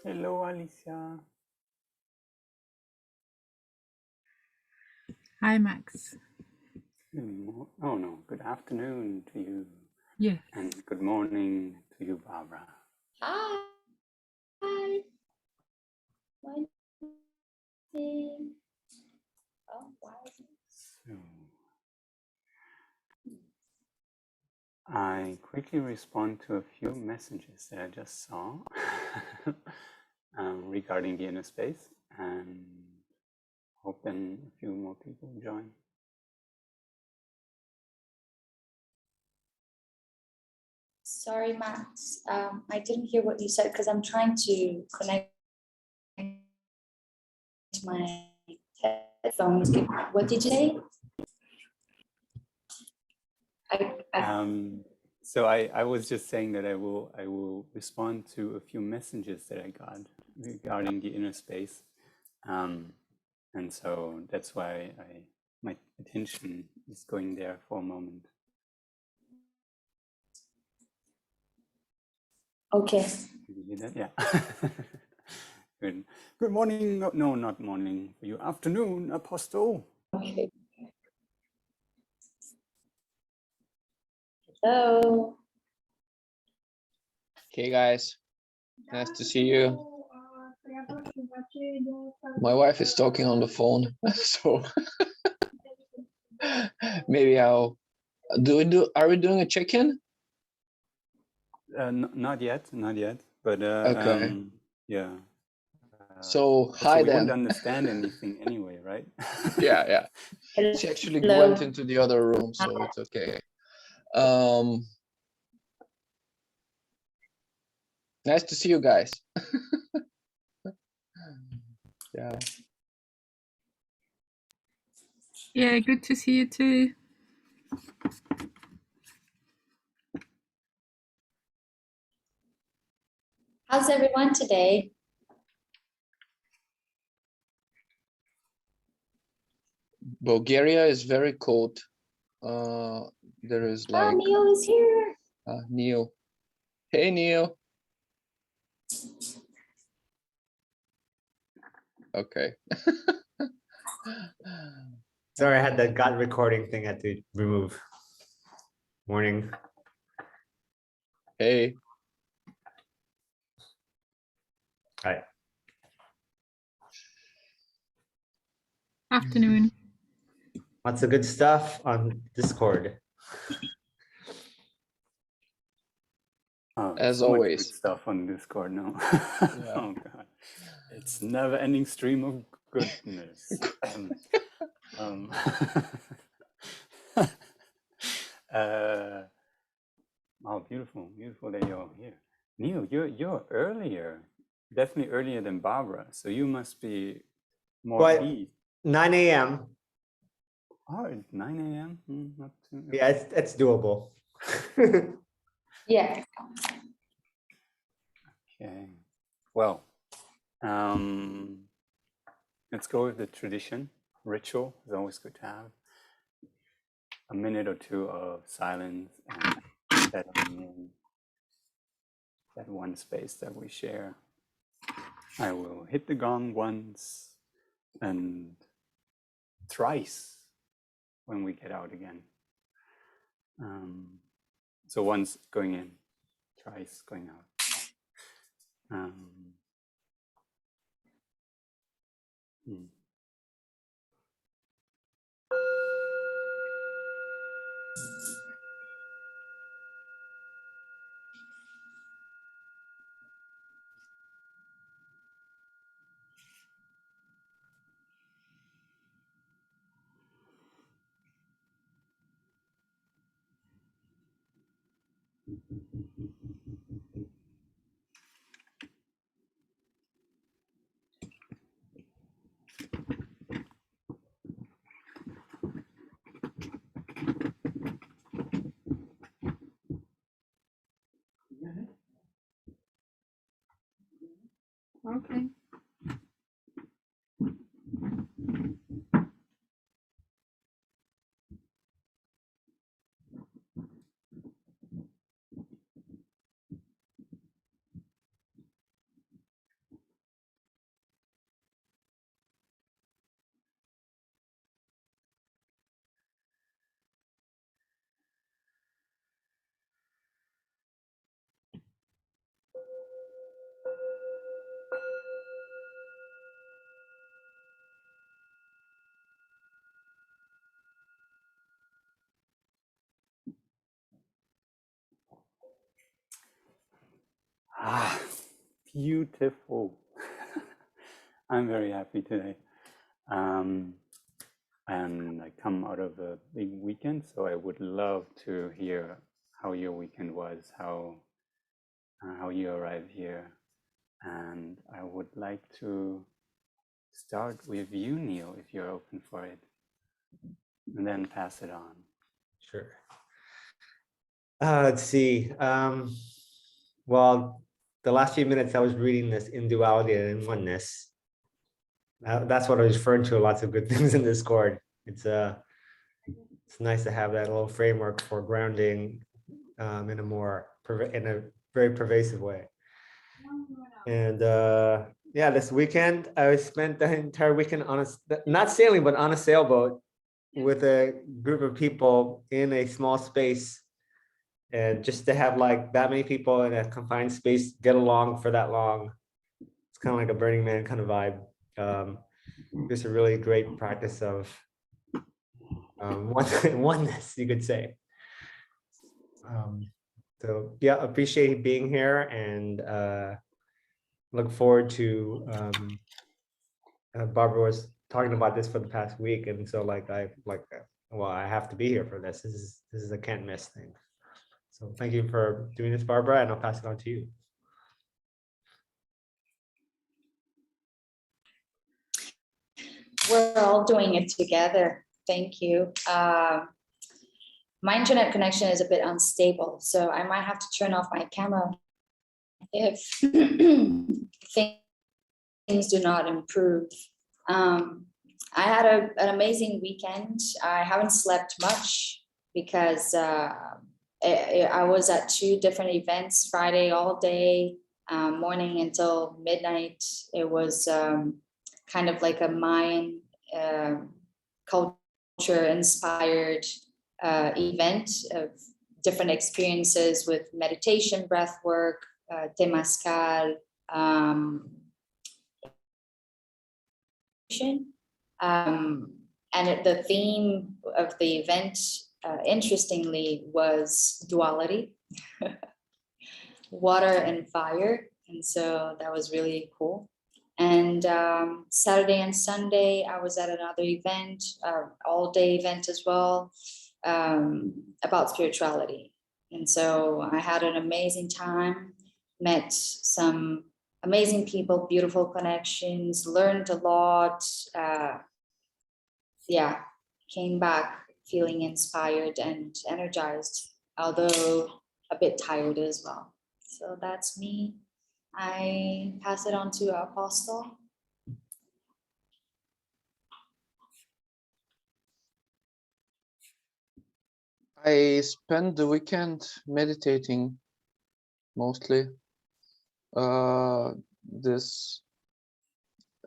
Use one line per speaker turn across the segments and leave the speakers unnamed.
Hello, Alicia.
Hi, Max.
Oh no, good afternoon to you.
Yes.
And good morning to you, Barbara.
Hi. Hi. Oh, wow.
So, I quickly respond to a few messages that I just saw regarding the inner space, and hope then a few more people join.
Sorry, Max. I didn't hear what you said because I'm trying to connect my headphones. What did you say?
So I was just saying that I will respond to a few messages that I got regarding the inner space, and so that's why my attention is going there for a moment.
Okay.
Did you hear that? Yeah. Good. Good morning. No, not morning for you. Afternoon, Apostle.
Okay. Hello.
Hey guys, nice to see you. My wife is talking on the phone, so maybe I'll are we doing a check-in?
Not yet, but
Okay.
yeah.
So hi
so we
then.
wouldn't understand anything anyway, right?
Yeah. She actually went into the other room, so it's okay. Nice to see you guys. Yeah.
Yeah, good to see you too.
How's everyone today?
Bulgaria is very cold. There is like
Neil is here.
Neil. Hey Neil. Okay.
Sorry, I had the gut recording thing I had to remove. Morning.
Hey.
Hi.
Afternoon.
Lots of good stuff on Discord.
As
so
always.
much good stuff on Discord now.
Yeah.
Oh God, it's never-ending stream of goodness. Oh, beautiful that you're here. Neil, you're earlier, definitely earlier than Barbara. So you must be more
But
east.
9 a.m.
Oh, it's 9 a.m. Not too.
Yeah, it's doable.
Yeah.
Okay. Well, let's go with the tradition. Ritual is always good to have. A minute or two of silence and settling in that one space that we share. I will hit the gong once and thrice when we get out again. So once going in, thrice going out.
Okay.
Ah, beautiful. I'm very happy today. And I come out of a big weekend, so I would love to hear how your weekend was, how you arrived here. And I would like to start with you, Neil, if you're open for it, and then pass it on.
Sure. Let's see. Well, the last few minutes I was reading this in duality and in oneness. That's what I was referring to. Lots of good things in Discord. It's nice to have that little framework for grounding in a very pervasive way. And yeah, this weekend I spent the entire weekend on not sailing, but on a sailboat with a group of people in a small space. And just to have like that many people in a confined space get along for that long, it's kind of like a Burning Man kind of vibe. Just a really great practice of oneness, you could say. So yeah, appreciate being here and look forward to Barbara was talking about this for the past week, and so well, I have to be here for this. This is a can't miss thing. So thank you for doing this, Barbara, and I'll pass it on to you.
We're all doing it together. Thank you. My internet connection is a bit unstable, so I might have to turn off my camera if things do not improve. I had an amazing weekend. I haven't slept much because I was at 2 different events, Friday all day, morning until midnight. It was kind of like a Mayan culture inspired event of different experiences with meditation, breath work, temazcal, and the theme of the event, interestingly, was duality, water and fire. And so that was really cool. And Saturday and Sunday, I was at another event, all-day event as well, about spirituality. And so I had an amazing time, met some amazing people, beautiful connections, learned a lot. Yeah, came back feeling inspired and energized, although a bit tired as well. So that's me. I pass it on to Apostle.
I spent the weekend meditating mostly.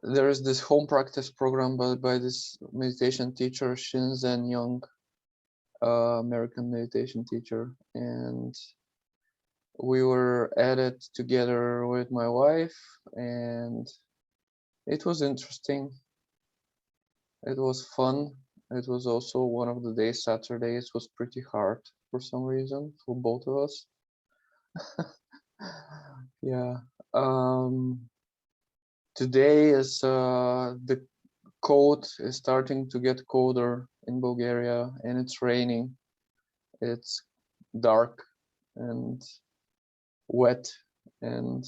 There is this home practice program by this meditation teacher, Shinzen Young, American meditation teacher, and we were at it together with my wife, and it was interesting. It was fun. It was also one of the days, Saturdays, was pretty hard for some reason for both of us. Yeah. Today is the cold is starting to get colder in Bulgaria, and it's raining. It's dark and wet, and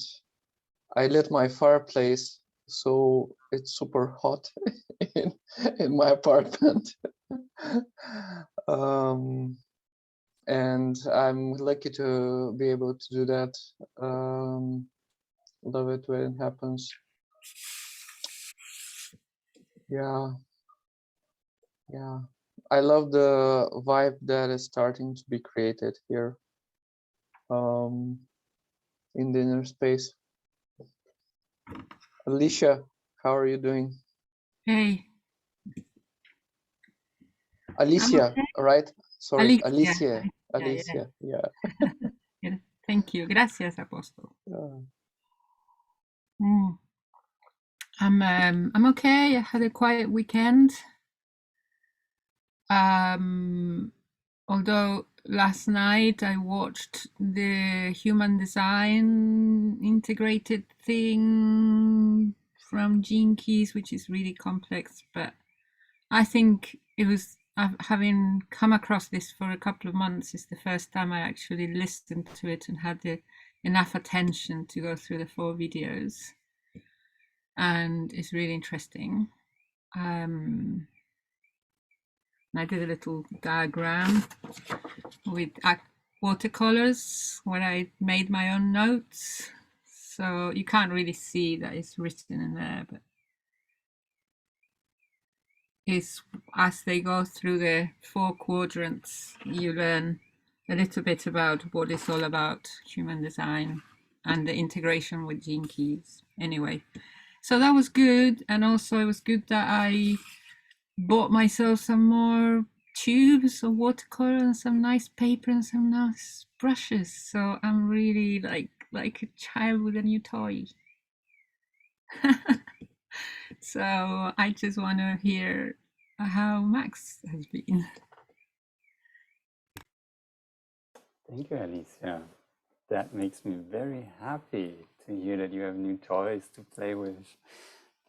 I lit my fireplace, so it's super hot in my apartment. And I'm lucky to be able to do that. Love it when it happens. Yeah. I love the vibe that is starting to be created here in the inner space. Alicia, how are you doing?
Hey.
Alicia,
Okay.
right? Sorry,
Alicia.
Alicia. Yeah.
Yeah. Thank you. Gracias, Apostle. I'm okay. I had a quiet weekend. Although last night I watched the human design integrated thing from Gene Keys, which is really complex, but I think it was, having come across this for a couple of months, is the first time I actually listened to it and had enough attention to go through the 4 videos. And it's really interesting. I did a little diagram with watercolors where I made my own notes. So you can't really see that it's written in there, but is as they go through the 4 quadrants, you learn a little bit about what it's all about, human design and the integration with Gene Keys. Anyway, so that was good. And also it was good that I bought myself some more tubes of watercolor and some nice paper and some nice brushes. So I'm really like a child with a new toy. So I just want to hear how Max has been.
Thank you, Alicia. That makes me very happy to hear that you have new toys to play with.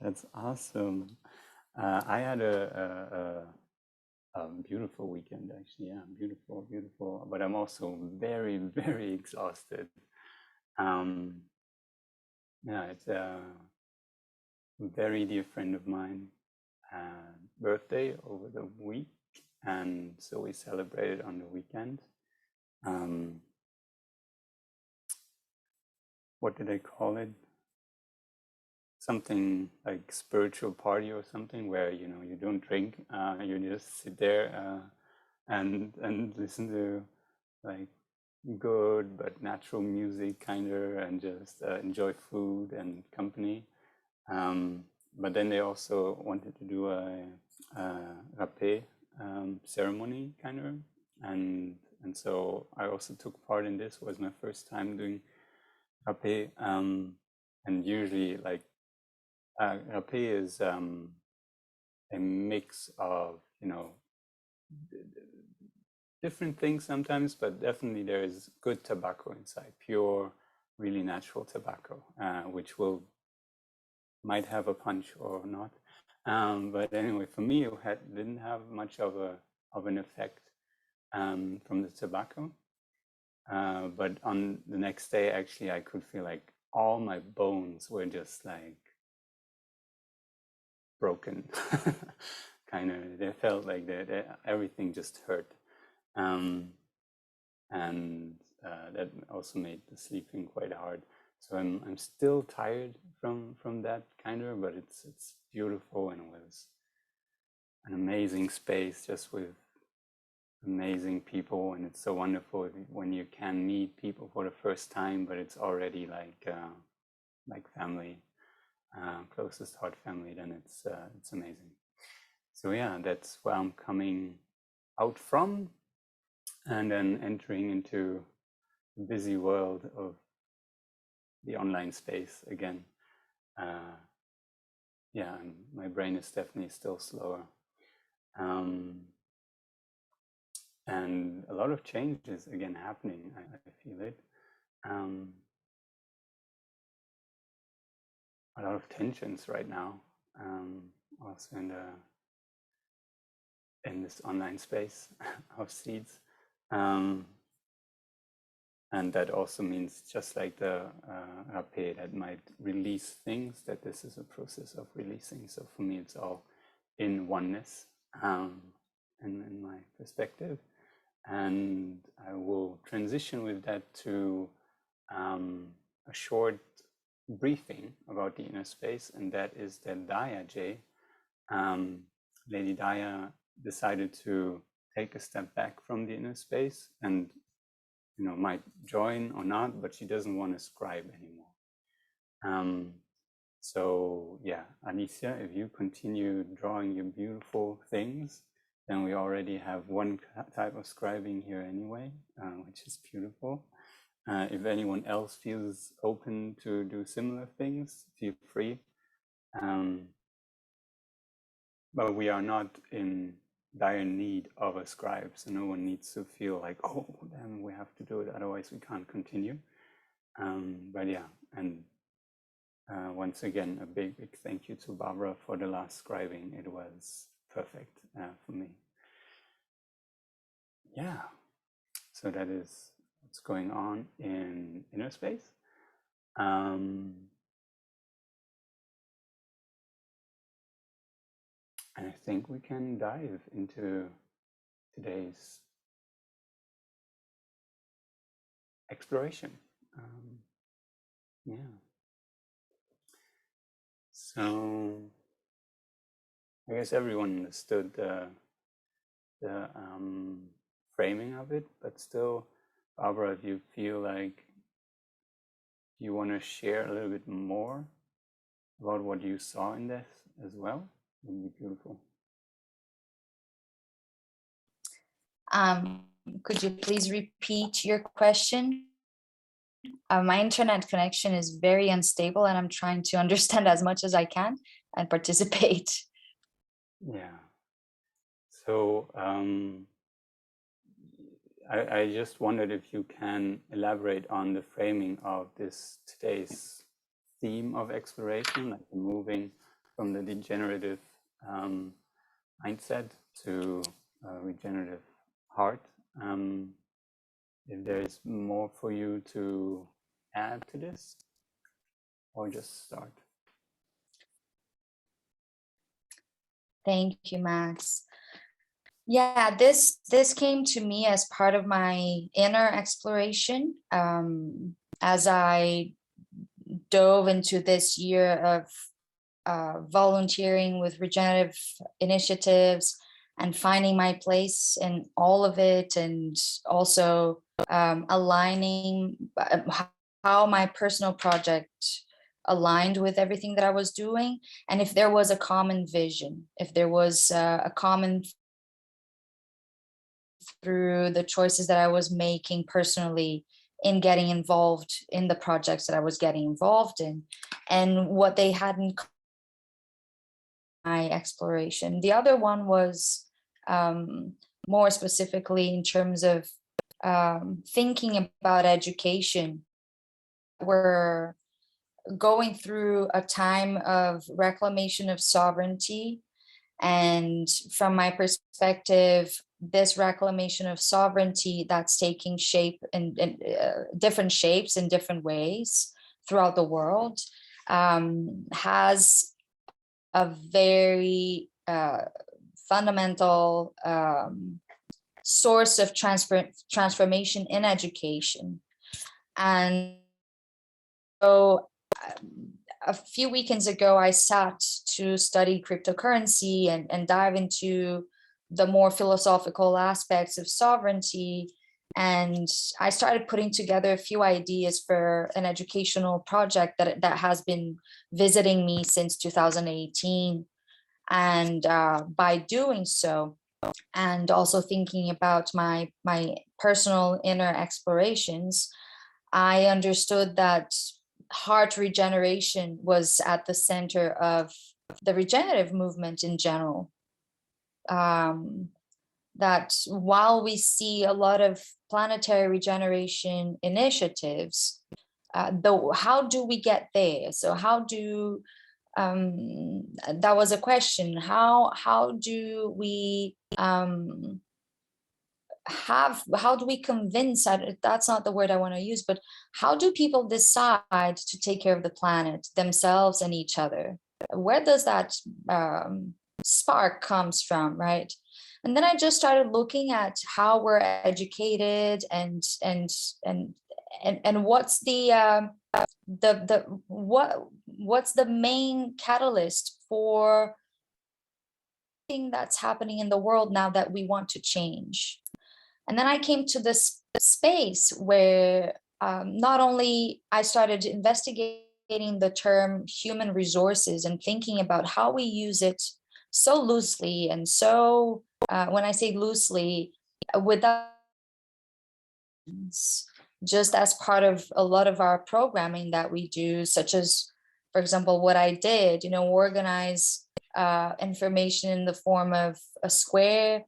That's awesome. I had a beautiful weekend, actually. Yeah, beautiful, beautiful. But I'm also very, very exhausted. Yeah, it's a very dear friend of mine birthday over the week, and so we celebrated on the weekend. What did I call it? Something like spiritual party or something, where you don't drink, you just sit there and listen to like good but natural music, kind of, and just enjoy food and company. But then they also wanted to do a rapé ceremony, kind of, and so I also took part in this. It was my first time doing rapé, and usually like rapé is a mix of different things sometimes, but definitely there is good tobacco inside, pure, really natural tobacco, which might have a punch or not. But anyway, for me, it didn't have much of an effect from the tobacco. But on the next day, actually, I could feel like all my bones were just like broken. Kind of, they felt like everything just hurt. And that also made the sleeping quite hard. So I'm still tired from that, kind of, but it's beautiful, and it was an amazing space just with amazing people, and it's so wonderful when you can meet people for the first time, but it's already like family, closest heart family. Then it's amazing. So yeah, that's where I'm coming out from, and then entering into the busy world of the online space again. Yeah, and my brain is definitely still slower. And a lot of changes again happening. I feel it. A lot of tensions right now, also in this online space of seeds. And that also means, just like the rapé that might release things, that this is a process of releasing. So for me, it's all in oneness, in my perspective. And I will transition with that to a short briefing about the inner space, and that is that Daya J, Lady Daya, decided to take a step back from the inner space, and might join or not, but she doesn't want to scribe anymore. So yeah, Alicia, if you continue drawing your beautiful things, then we already have one type of scribing here anyway, which is beautiful. If anyone else feels open to do similar things, feel free. But we are not in dire need of a scribe. So no one needs to feel like, oh, damn, we have to do it, otherwise we can't continue. But yeah, and once again, a big, big thank you to Barbara for the last scribing. It was perfect for me. Yeah, so that is what's going on in inner space. And I think we can dive into today's exploration. Yeah. So I guess everyone understood the framing of it, but still, Barbara, if you feel like you want to share a little bit more about what you saw in this as well, it would be beautiful.
Could you please repeat your question? My internet connection is very unstable and I'm trying to understand as much as I can and participate.
Yeah. So I just wondered if you can elaborate on the framing of this today's theme of exploration, like moving from the degenerative mindset to regenerative heart. If there's more for you to add to this, or just start.
Thank you, Max. Yeah, this came to me as part of my inner exploration as I dove into this year of volunteering with regenerative initiatives and finding my place in all of it, and also aligning how my personal project aligned with everything that I was doing, and if there was a common vision, if there was a common through the choices that I was making personally in getting involved in the projects that I was getting involved in, and what they had in my exploration. The other one was more specifically in terms of thinking about education. We're going through a time of reclamation of sovereignty, and from my perspective, this reclamation of sovereignty that's taking shape in different shapes in different ways throughout the world has a very fundamental source of transformation in education. And so a few weekends ago, I sat to study cryptocurrency and dive into the more philosophical aspects of sovereignty. And I started putting together a few ideas for an educational project that has been visiting me since 2018. And by doing so, and also thinking about my personal inner explorations, I understood that heart regeneration was at the center of the regenerative movement in general. That while we see a lot of planetary regeneration initiatives, though, how do we get there? So how do that was a question. How do we how do we convince, that's not the word I want to use, but how do people decide to take care of the planet, themselves and each other? Where does that spark comes from, right? And then I just started looking at how we're educated and what's what's the main catalyst for thing that's happening in the world now that we want to change. And then I came to this space where not only I started investigating the term human resources and thinking about how we use it so loosely, and so when I say loosely, without just as part of a lot of our programming that we do, such as, for example, what I did, organize information in the form of a square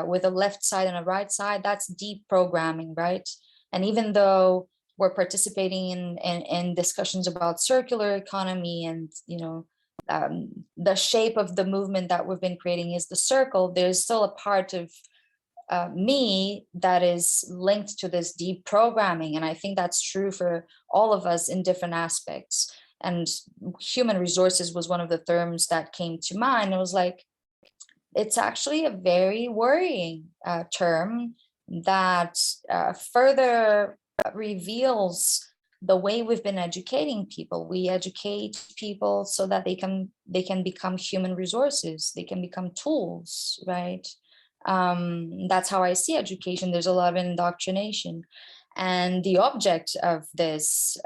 with a left side and a right side, that's deep programming, right? And even though we're participating in discussions about circular economy and, you know, the shape of the movement that we've been creating is the circle, there's still a part of me that is linked to this deep programming. And I think that's true for all of us in different aspects. And human resources was one of the terms that came to mind. It was like, it's actually a very worrying term that further reveals the way we've been educating people. We educate people so that they can become human resources, they can become tools, right? That's how I see education. There's a lot of indoctrination, and the object of this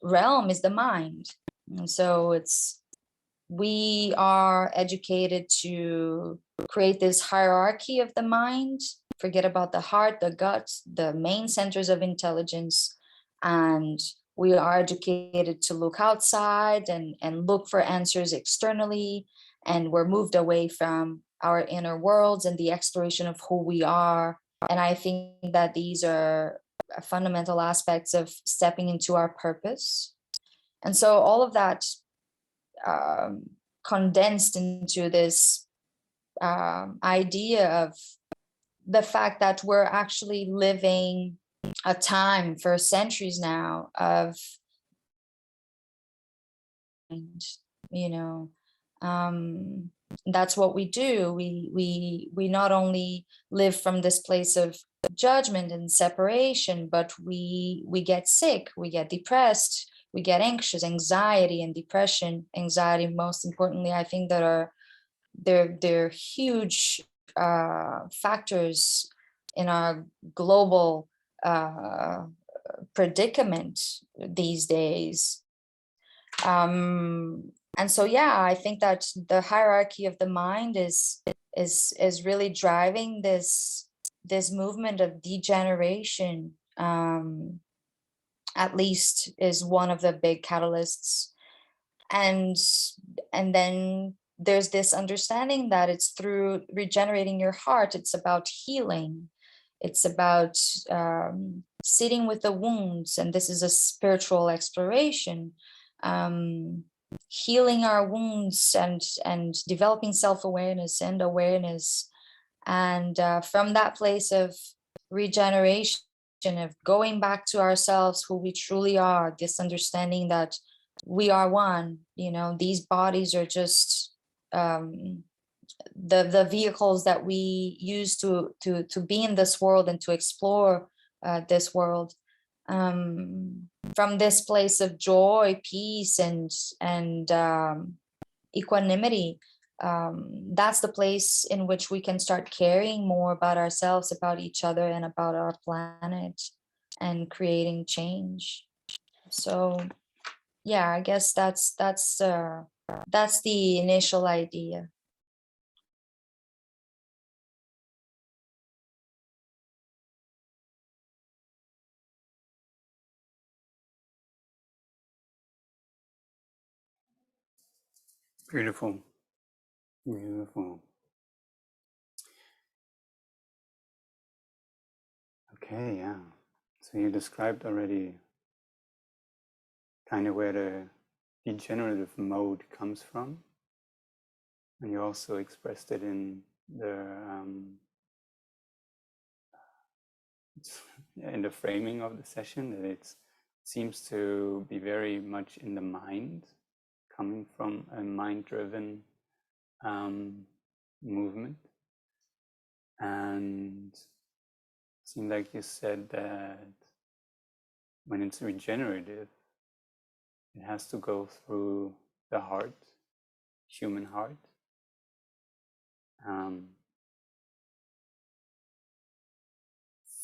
realm is the mind. And so we are educated to create this hierarchy of the mind, forget about the heart, the gut, the main centers of intelligence, and we are educated to look outside and look for answers externally, and we're moved away from our inner worlds and the exploration of who we are. And I think that these are fundamental aspects of stepping into our purpose. And so all of that condensed into this idea of the fact that we're actually living a time for centuries now of, you know, that's what we do. We not only live from this place of judgment and separation, but we get sick, we get depressed, we get anxious, anxiety and depression. Anxiety, most importantly, I think that are they're huge factors in our global predicament these days. And so, yeah, I think that the hierarchy of the mind is really driving this movement of degeneration. At least is one of the big catalysts. And then there's this understanding that it's through regenerating your heart. It's about healing. It's about sitting with the wounds, and this is a spiritual exploration. Healing our wounds and developing self-awareness and awareness, and from that place of regeneration, of going back to ourselves, who we truly are, this understanding that we are one. You know, these bodies are just the vehicles that we use to be in this world and to explore this world. From this place of joy, peace, and equanimity, that's the place in which we can start caring more about ourselves, about each other, and about our planet, and creating change. So yeah, I guess that's the initial idea.
Beautiful. Beautiful. Okay, yeah. So you described already kind of where the degenerative mode comes from. And you also expressed it in the framing of the session, that it seems to be very much in the mind, coming from a mind-driven movement. And it seemed like you said that when it's regenerative, it has to go through the heart, human heart.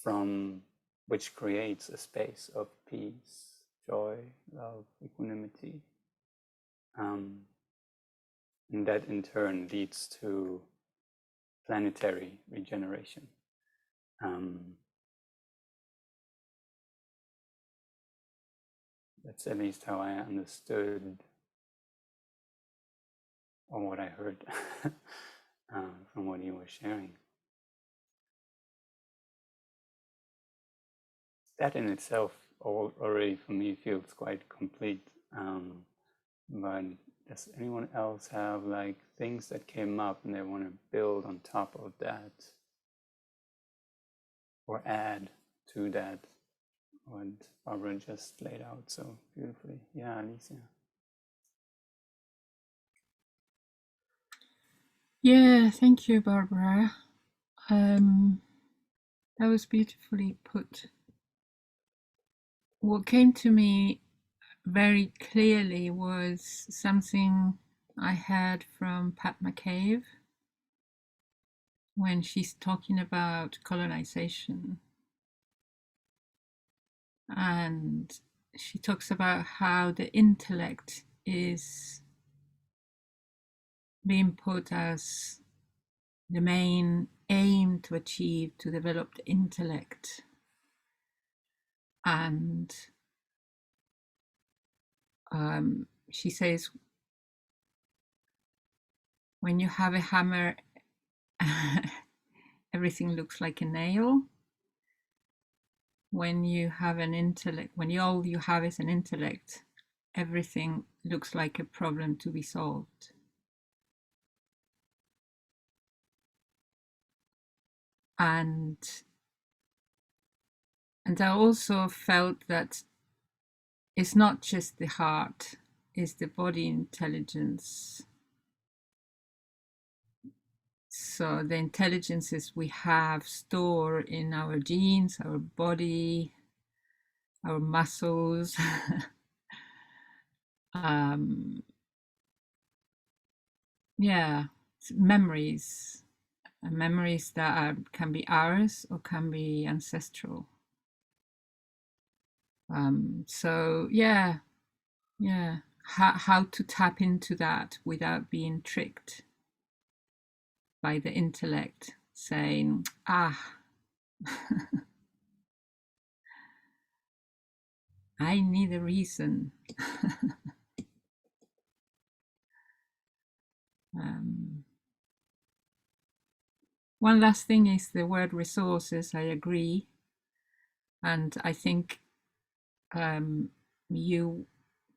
From which creates a space of peace, joy, love, equanimity. And that in turn leads to planetary regeneration. That's at least how I understood or what I heard from what you were sharing. That in itself already for me feels quite complete. But does anyone else have like things that came up and they want to build on top of that or add to that what Barbara just laid out so beautifully? Yeah, Alicia.
Yeah, thank you, Barbara. That was beautifully put. What came to me very clearly was something I heard from Pat McCabe when she's talking about colonization. And she talks about how the intellect is being put as the main aim to achieve, to develop the intellect. And she says, when you have a hammer, everything looks like a nail. When you have an intellect, when all you have is an intellect, everything looks like a problem to be solved. And I also felt that it's not just the heart, it's the body intelligence. So the intelligences we have stored in our genes, our body, our muscles, memories, memories that can be ours or can be ancestral. So how to tap into that without being tricked by the intellect saying, I need a reason. One last thing is the word resources. I agree. And I think you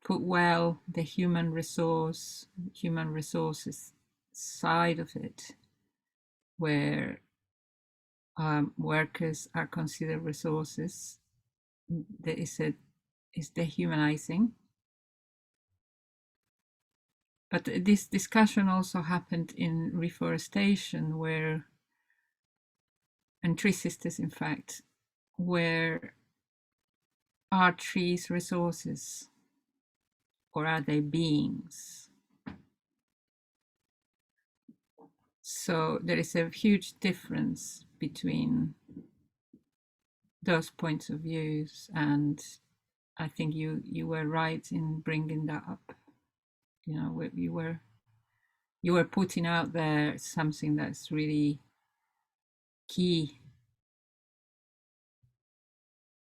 put well the human resources side of it, where workers are considered resources. Is dehumanizing. But this discussion also happened in reforestation, and tree sisters, in fact, where are trees resources or are they beings? So there is a huge difference between those points of views, and I think you were right in bringing that up. You know, you were putting out there something that's really key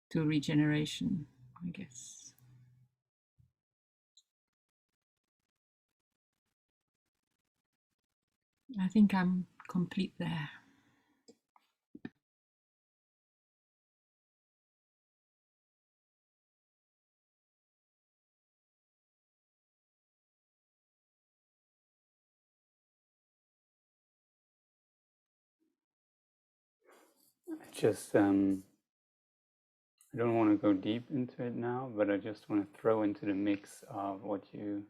to regeneration, I guess. I think I'm complete there.
Just I don't want to go deep into it now, but I just want to throw into the mix of what you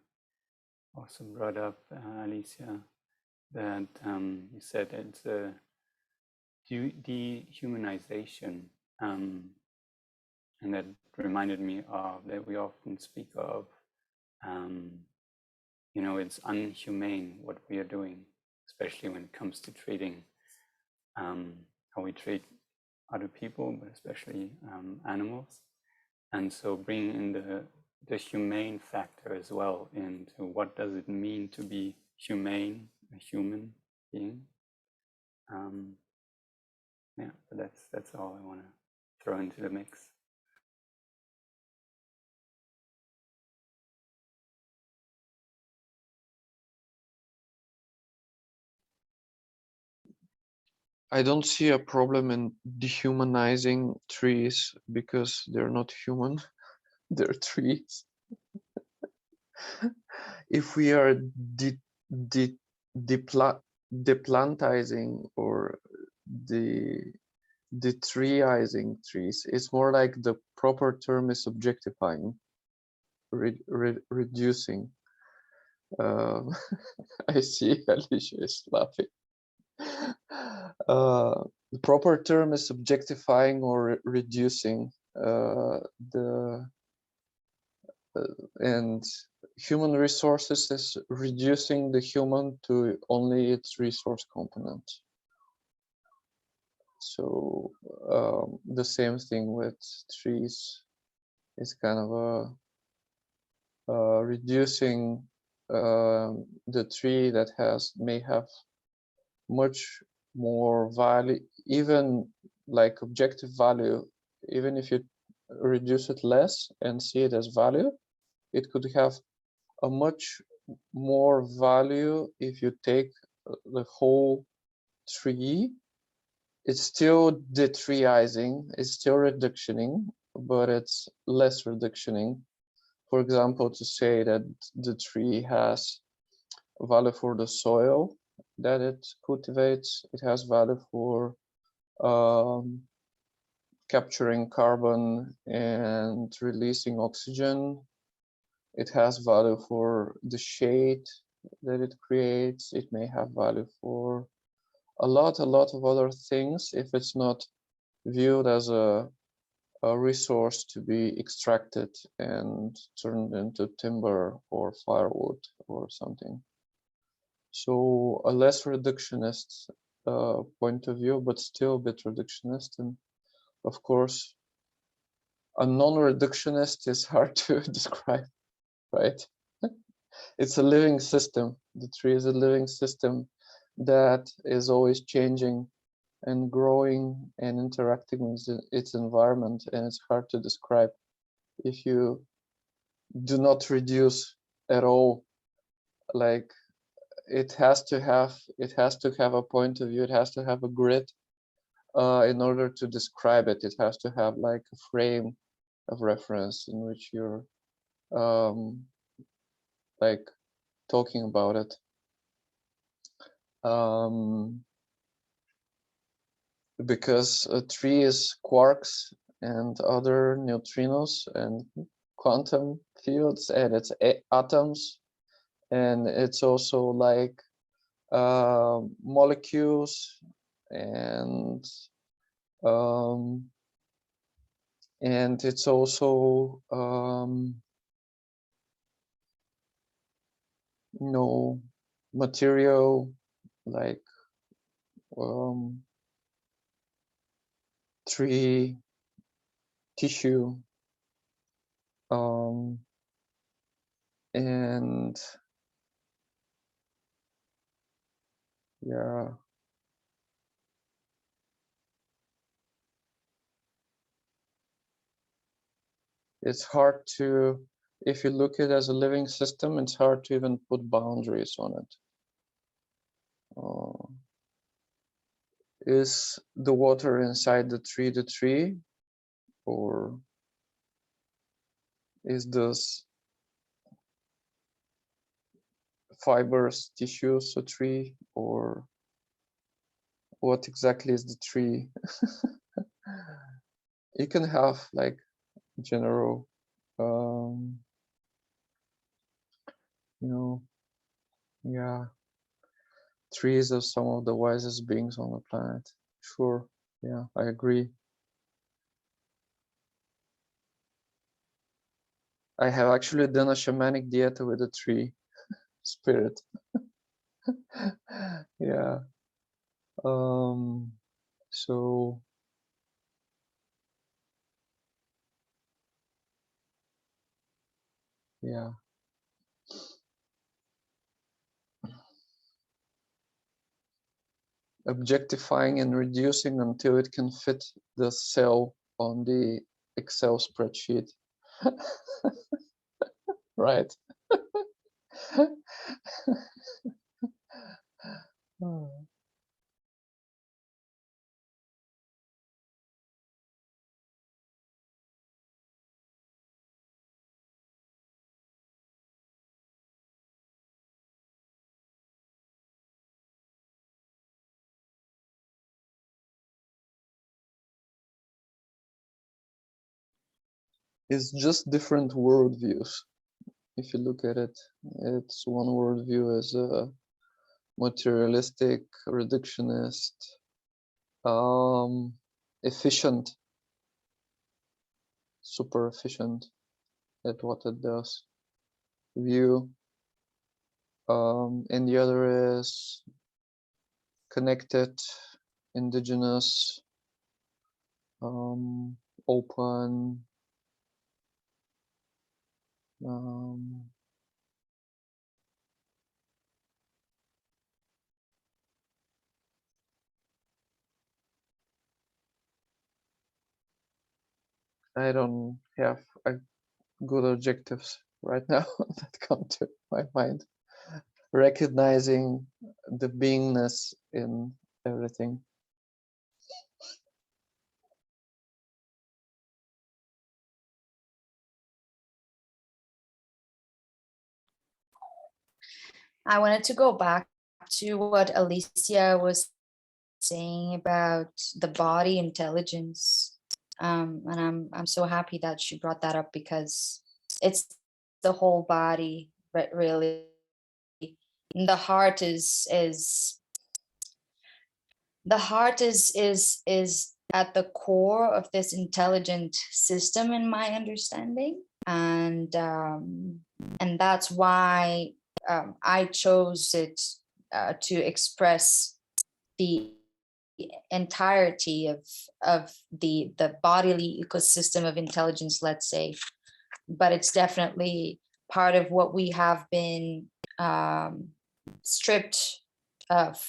also brought up, Alicia, that you said it's a dehumanization, and that reminded me of that we often speak of, you know, it's unhumane what we are doing, especially when it comes to treating how we treat other people, but especially animals. And so bringing in the humane factor as well into what does it mean to be humane, a human being. Yeah, but that's all I want to throw into the mix.
I don't see a problem in dehumanizing trees because they're not human, they're trees. If we are de deplantizing or detreeizing trees, it's more like the proper term is objectifying, reducing. I see Alicia is laughing. The proper term is objectifying or reducing and human resources is reducing the human to only its resource component. So the same thing with trees is kind of reducing the tree that may have much more value, even like objective value, even if you reduce it less and see it as value, it could have a much more value if you take the whole tree. It's still detreeizing, it's still reductioning, but it's less reductioning. For example, to say that the tree has value for the soil that it cultivates, it has value for capturing carbon and releasing oxygen. It has value for the shade that it creates. It may have value for a lot of other things if it's not viewed as a resource to be extracted and turned into timber or firewood or something. So a less reductionist point of view, but still a bit reductionist. And of course, a non-reductionist is hard to describe, right? It's a living system. The tree is a living system that is always changing and growing and interacting with its environment, and it's hard to describe if you do not reduce at all. Like it has to have a point of view, it has to have a grid in order to describe it. It has to have like a frame of reference in which you're like talking about it. Because a tree is quarks and other neutrinos and quantum fields, and it's atoms, and it's also like molecules and it's also you know, material like tree tissue and yeah, it's hard to, if you look at it as a living system, it's hard to even put boundaries on it. Is the water inside the tree, or is this fibers, tissues a tree, or what exactly is the tree? You can have like general, you know, yeah, trees are some of the wisest beings on the planet. Sure, yeah, I agree. I have actually done a shamanic dieta with a tree spirit. Yeah. So yeah. Objectifying and reducing until it can fit the cell on the Excel spreadsheet. Right. is just different worldviews. If you look at it, it's one worldview as a materialistic, reductionist, efficient, super efficient at what it does view, and the other is connected, indigenous, open, I don't have good adjectives right now that come to my mind. Recognizing the beingness in everything.
I wanted to go back to what Alicia was saying about the body intelligence. And I'm so happy that she brought that up, because it's the whole body, but really the heart is at the core of this intelligent system, in my understanding. And that's why I chose it to express the entirety of the bodily ecosystem of intelligence, let's say. But it's definitely part of what we have been stripped of,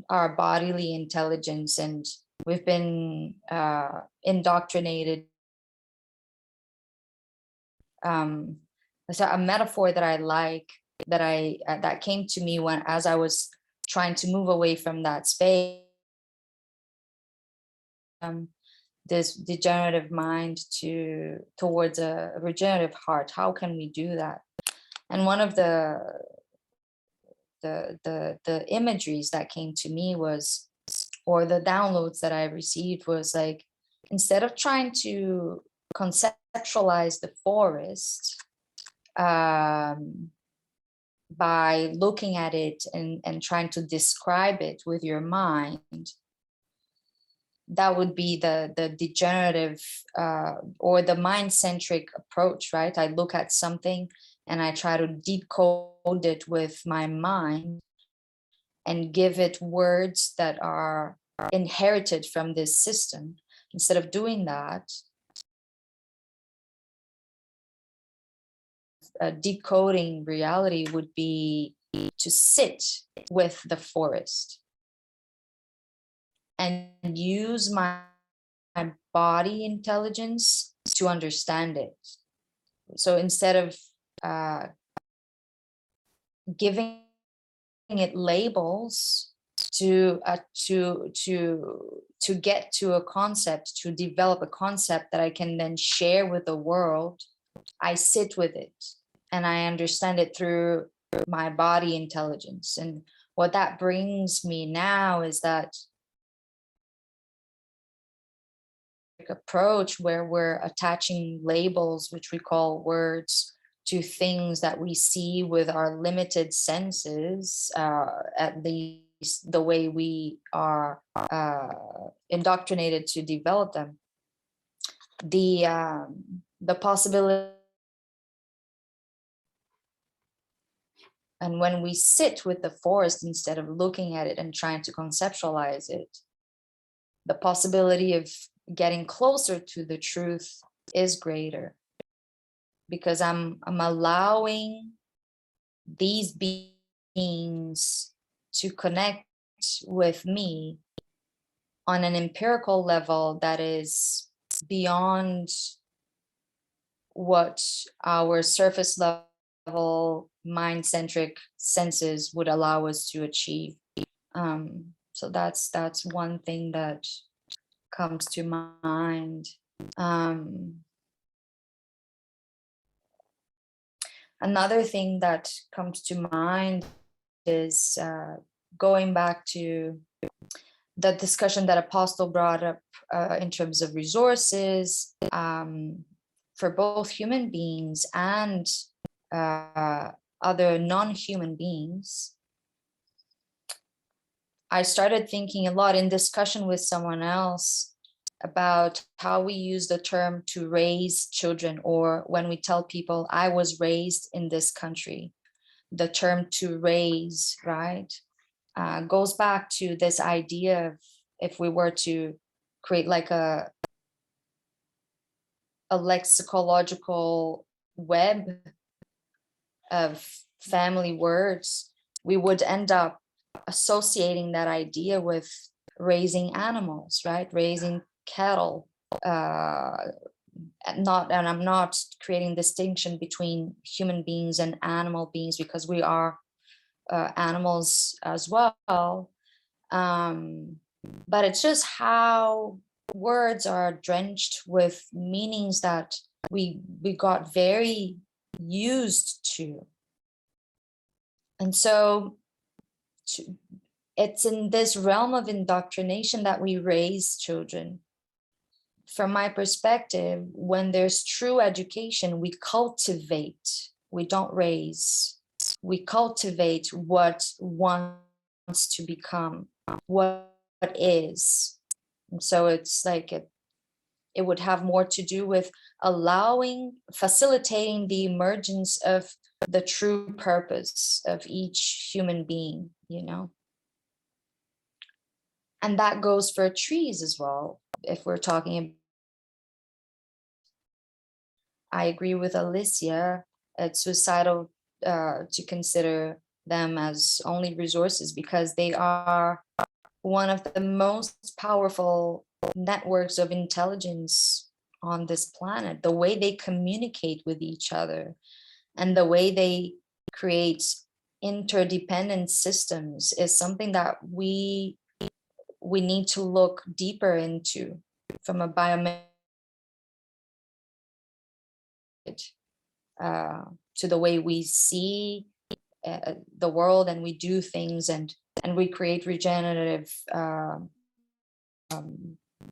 our bodily intelligence, and we've been indoctrinated. So a metaphor that I like, that came to me as I was trying to move away from that space, this degenerative mind towards a regenerative heart. How can we do that? And one of the imageries that came to me was, or the downloads that I received was like, instead of trying to conceptualize the forest by looking at it and trying to describe it with your mind, that would be the degenerative or the mind-centric approach, right? I look at something and I try to decode it with my mind and give it words that are inherited from this system. Instead of doing that, decoding reality would be to sit with the forest and use my body intelligence to understand it. So instead of giving it labels to get to a concept, to develop a concept that I can then share with the world, I sit with it and I understand it through my body intelligence. And what that brings me now is that approach where we're attaching labels, which we call words, to things that we see with our limited senses, at least the way we are indoctrinated to develop them. The possibility, and when we sit with the forest instead of looking at it and trying to conceptualize it, the possibility of getting closer to the truth is greater, because I'm allowing these beings to connect with me on an empirical level that is beyond what our surface level mind-centric senses would allow us to achieve. So that's one thing that comes to mind. Another thing that comes to mind is going back to the discussion that Apostle brought up in terms of resources. for both human beings and other non-human beings, I started thinking a lot in discussion with someone else about how we use the term to raise children, or when we tell people I was raised in this country, the term to raise, right, goes back to this idea of, if we were to create like a lexicological web of family words, we would end up associating that idea with raising animals, right? Raising cattle. And I'm not creating distinction between human beings and animal beings, because we are animals as well. But it's just how words are drenched with meanings that we got very used to. And so it's in this realm of indoctrination that we raise children. From my perspective, when there's true education, we cultivate, we don't raise. We cultivate what wants to become, what is. And so it's like it would have more to do with facilitating the emergence of the true purpose of each human being, you know? And that goes for trees as well. If we're talking, I agree with Alicia, it's suicidal to consider them as only resources, because they are one of the most powerful networks of intelligence on this planet. The way they communicate with each other and the way they create interdependent systems is something that we need to look deeper into from a biomedical to the way we see the world, and we do things, and we create regenerative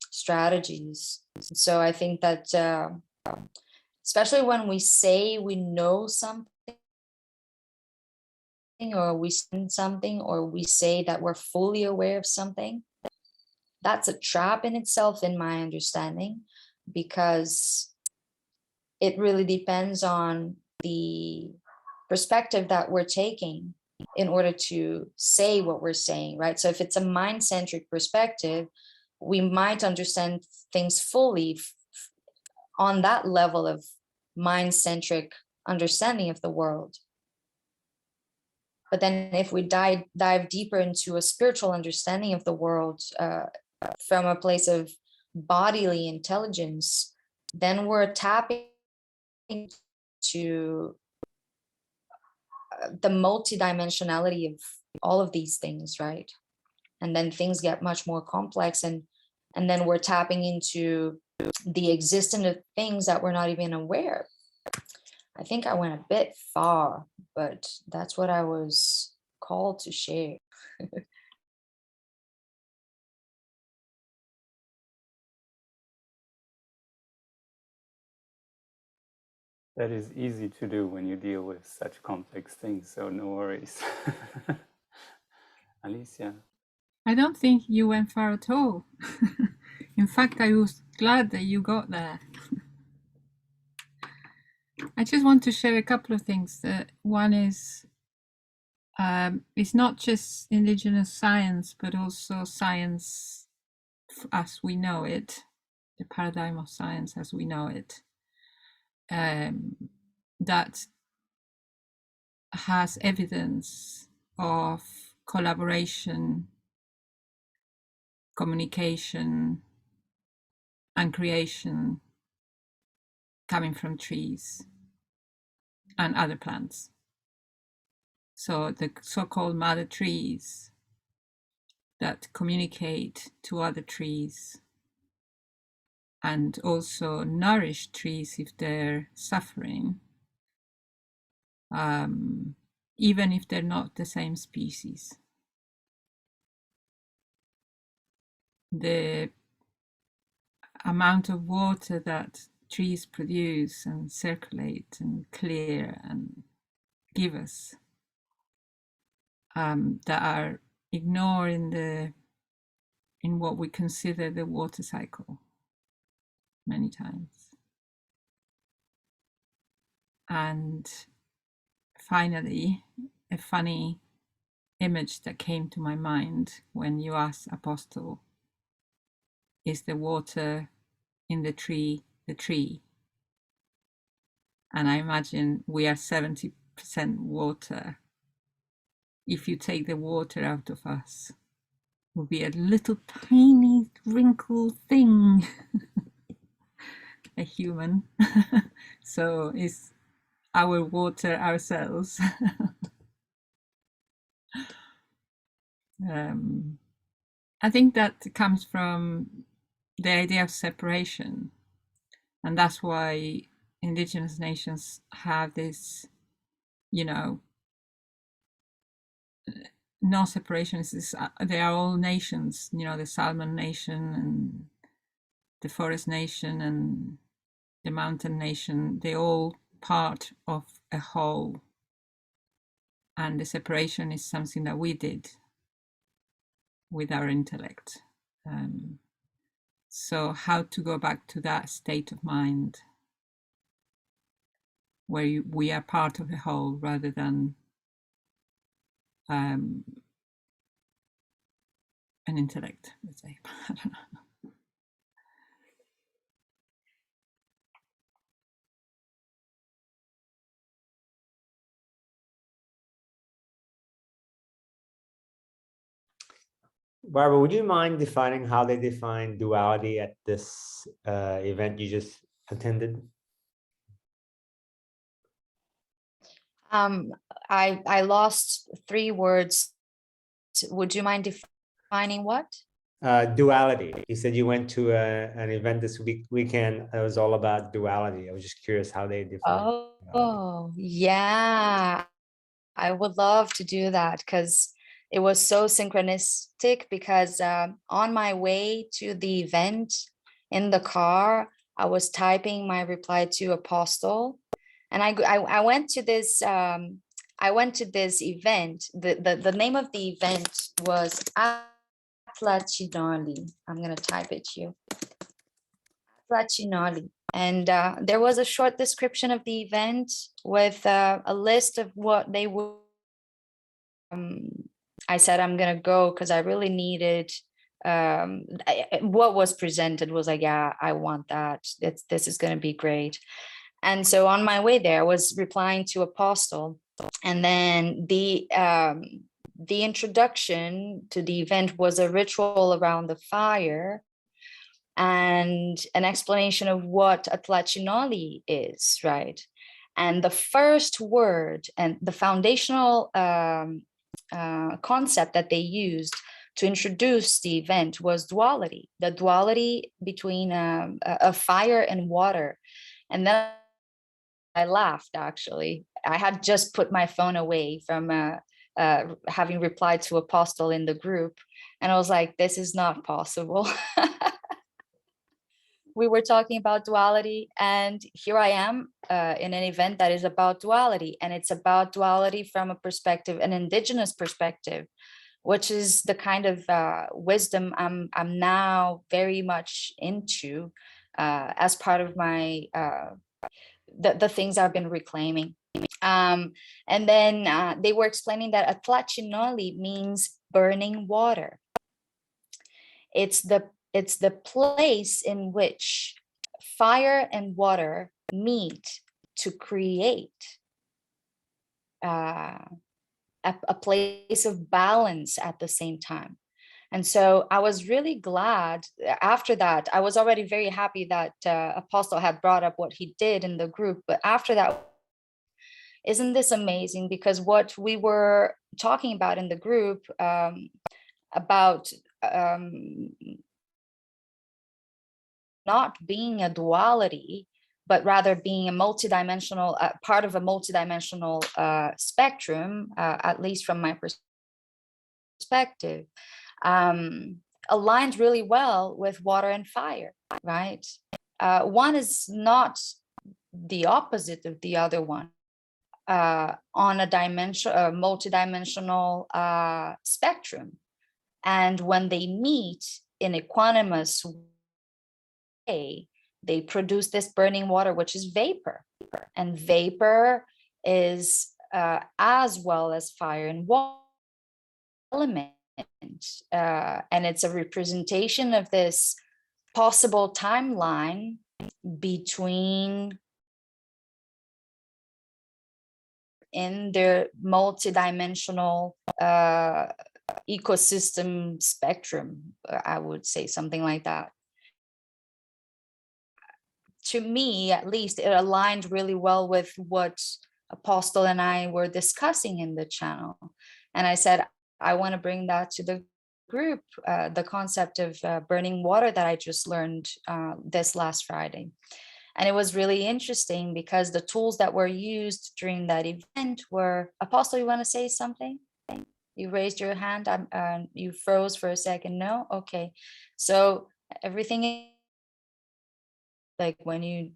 strategies. So I think that especially when we say we know something, or we see something, or we say that we're fully aware of something, that's a trap in itself, in my understanding, because it really depends on the perspective that we're taking in order to say what we're saying, right? So if it's a mind-centric perspective, we might understand things fully on that level of mind-centric understanding of the world. But then if we dive deeper into a spiritual understanding of the world from a place of bodily intelligence, then we're tapping into the multidimensionality of all of these things, right? And then things get much more complex, and then we're tapping into the existence of things that we're not even aware of. I think I went a bit far, but that's what I was called to share.
That is easy to do when you deal with such complex things, so no worries. Alicia?
I don't think you went far at all. In fact, I was glad that you got there. I just want to share a couple of things. One is, it's not just indigenous science, but also science as we know it, the paradigm of science as we know it, that has evidence of collaboration, communication, and creation coming from trees and other plants. So the so-called mother trees that communicate to other trees and also nourish trees if they're suffering, even if they're not the same species. The amount of water that trees produce and circulate and clear and give us, that are ignored in what we consider the water cycle many times. And finally, a funny image that came to my mind when you asked Apostle, is the water in the tree the tree? And I imagine we are 70% water. If you take the water out of us, will be a little tiny wrinkled thing, a human. So is our water ourselves. I think that comes from the idea of separation, and that's why indigenous nations have this, no separation. They are all nations, the Salmon Nation and the Forest Nation and the Mountain Nation. They're all part of a whole, and the separation is something that we did with our intellect. So how to go back to that state of mind where we are part of the whole rather than an intellect, let's say. I don't know.
Barbara, would you mind defining how they define duality at this event you just attended?
I lost 3 words. Would you mind defining what?
Duality. You said you went to an event this weekend. It was all about duality. I was just curious how they define duality.
Oh, yeah. I would love to do that because it was so synchronistic, because on my way to the event in the car, I was typing my reply to Apostle, and I went to this event. The name of the event was Atlatinoli. I'm gonna type it to you. Atlatinoli. And there was a short description of the event with a list of what they would. I said I'm gonna go because I really needed. What was presented was like, yeah, I want that. This is gonna be great. And so on my way there, I was replying to Apostle, and then the introduction to the event was a ritual around the fire and an explanation of what Atlatinoli is, right? And the first word and the foundational concept that they used to introduce the event was duality, the duality between a fire and water. And then I laughed, actually. I had just put my phone away from having replied to Apostle in the group. And I was like, this is not possible. We were talking about duality, and here I am in an event that is about duality, and it's about duality from a perspective, an indigenous perspective, which is the kind of wisdom I'm now very much into as part of my the things I've been reclaiming. And then they were explaining that Atlatinoli means burning water. It's the place in which fire and water meet to create a place of balance at the same time. And so I was really glad after that. I was already very happy that Apostle had brought up what he did in the group. But after that, isn't this amazing? Because what we were talking about in the group about not being a duality, but rather being a multidimensional part of a multidimensional spectrum, at least from my perspective, aligns really well with water and fire, right? one is not the opposite of the other one on a multidimensional spectrum. And when they meet in equanimous way, they produce this burning water, which is vapor. And vapor is as well as fire and water element. And it's a representation of this possible timeline between in their multidimensional ecosystem spectrum, I would say something like that. To me, at least, it aligned really well with what Apostle and I were discussing in the channel. And I said, I want to bring that to the group, the concept of burning water that I just learned this last Friday. And it was really interesting because the tools that were used during that event were, Apostle, you want to say something? You raised your hand, you froze for a second, no? Okay, so everything, like when you,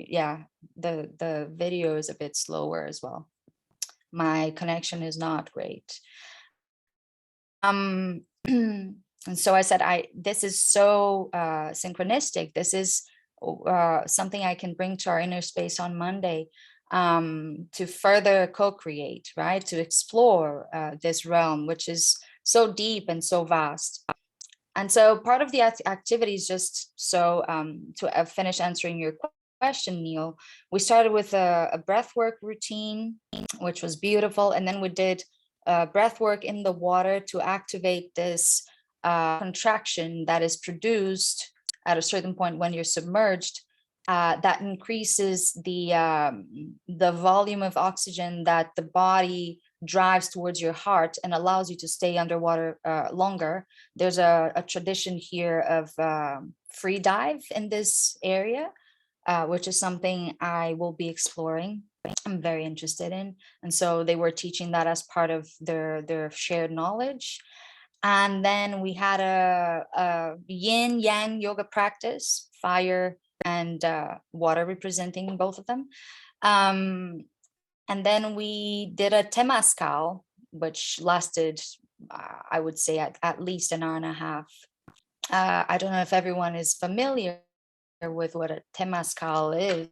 yeah, the video is a bit slower as well. My connection is not great. And so I said, this is so synchronistic. This is something I can bring to our inner space on Monday to further co-create, right? To explore this realm, which is so deep and so vast. And so part of the activities, just so to finish answering your question, Neil, we started with a breathwork routine, which was beautiful. And then we did breath work in the water to activate this contraction that is produced at a certain point when you're submerged, that increases the volume of oxygen that the body drives towards your heart and allows you to stay underwater longer. There's a tradition here of free dive in this area, which is something I will be exploring. I'm very interested in. And so they were teaching that as part of their shared knowledge. And then we had a yin yang yoga practice, fire and water representing both of them. And then we did a temazcal, which lasted, I would say, at least an hour and a half. I don't know if everyone is familiar with what a temazcal is.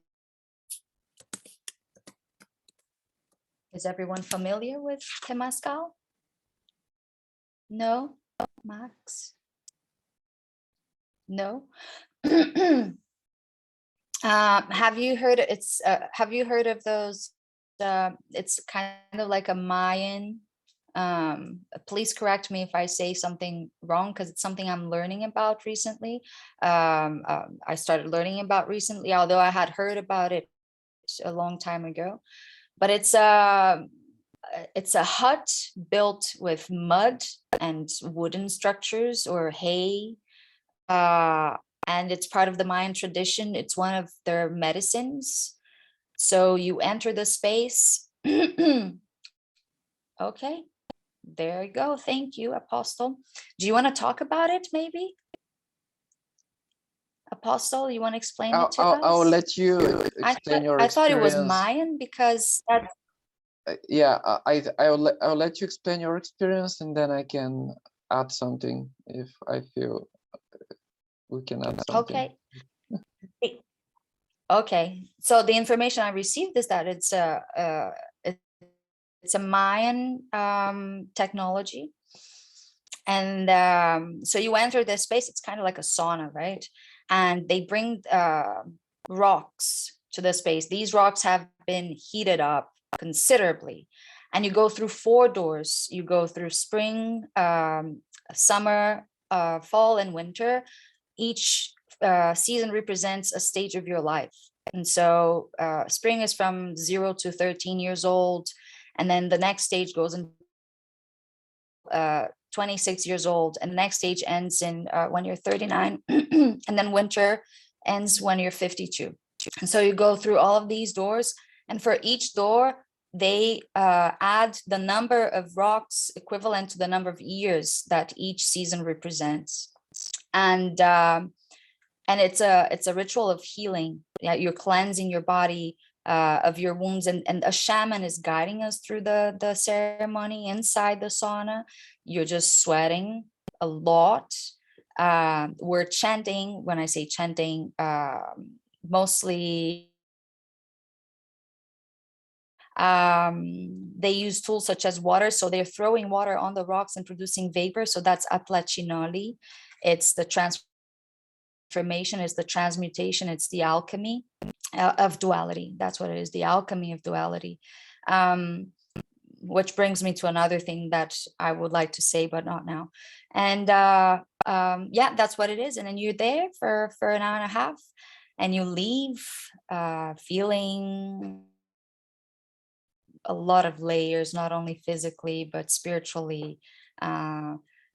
Is everyone familiar with temazcal? No, Max? No. Have you heard? Have you heard of those? It's kind of like a Mayan. Please correct me if I say something wrong, because it's something I'm learning about recently. I started learning about recently, although I had heard about it a long time ago. But it's a hut built with mud and wooden structures or hay, and it's part of the Mayan tradition. It's one of their medicines. So you enter the space. Okay, there you go. Thank you, Apostle. Do you want to talk about it, maybe? Apostle, you want to explain it to us?
I'll let you explain your
experience. I thought it was Mayan because that's...
yeah, I'll let you explain your experience, and then I can add something if I feel we can add something.
Okay. Okay. So the information I received is that it's a Mayan technology, and so you enter this space. It's kind of like a sauna, right? And they bring rocks to the space. These rocks have been heated up considerably, and you go through 4 doors. You go through spring, summer, fall, and winter. Each season represents a stage of your life. And so spring is from 0 to 13 years old, and then the next stage goes in 26 years old, and the next stage ends in when you're 39, and then winter ends when you're 52. And so you go through all of these doors, and for each door they add the number of rocks equivalent to the number of years that each season represents. And and it's a ritual of healing. Yeah, you're cleansing your body of your wounds, and a shaman is guiding us through the ceremony inside the sauna. You're just sweating a lot. We're chanting. When I say chanting, mostly they use tools such as water, so they're throwing water on the rocks and producing vapor. So that's aplacinoli. It's the transformation, it's the transmutation, it's the alchemy of duality. That's what it is, the alchemy of duality. Which brings me to another thing that I would like to say, but not now. And yeah, that's what it is. And then you're there for an hour and a half, and you leave feeling a lot of layers, not only physically, but spiritually.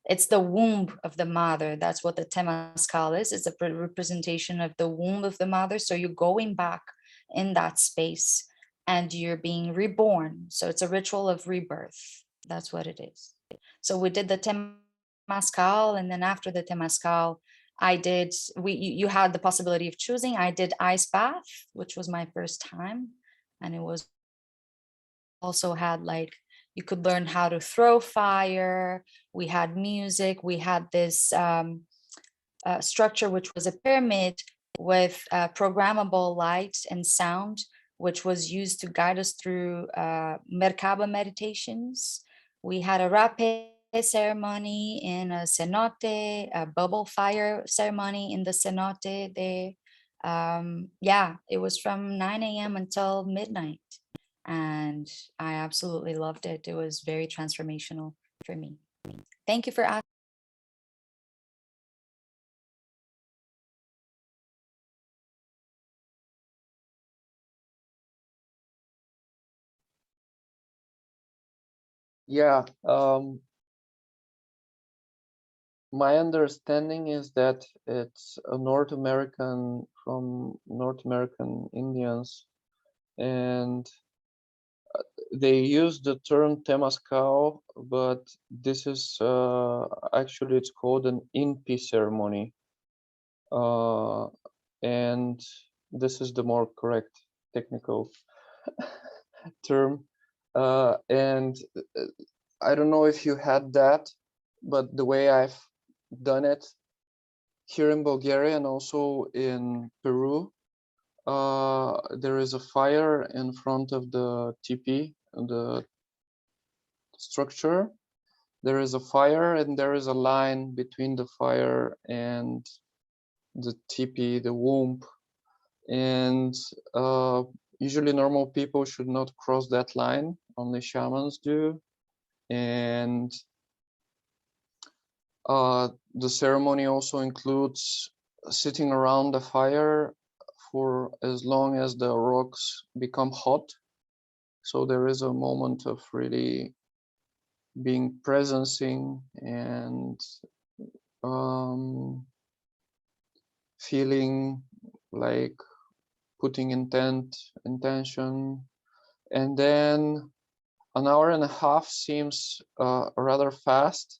It's the womb of the mother. That's what the Temazcal is. It's a representation of the womb of the mother. So you're going back in that space and you're being reborn. So it's a ritual of rebirth. That's what it is. So we did the Temazcal, and then after the Temazcal, you had the possibility of choosing. I did ice bath, which was my first time. And it was also had, like, you could learn how to throw fire. We had music. We had this structure, which was a pyramid with programmable light and sound, which was used to guide us through Merkaba meditations. We had a rapé ceremony in a cenote, a bubble fire ceremony in the cenote there. Yeah, it was from 9 a.m. until midnight. And I absolutely loved it. It was very transformational for me. Thank you for asking.
Yeah, my understanding is that it's a from North American Indians, and they use the term Temazcal, but this is actually it's called an Inpi ceremony, and this is the more correct technical term. And I don't know if you had that, but the way I've done it here in Bulgaria and also in Peru, there is a fire in front of the teepee, the structure. There is a fire, and there is a line between the fire and the teepee, the womb. And usually normal people should not cross that line, only shamans do. And the ceremony also includes sitting around the fire for as long as the rocks become hot. So there is a moment of really being presencing and feeling like putting intention. And then an hour and a half seems rather fast.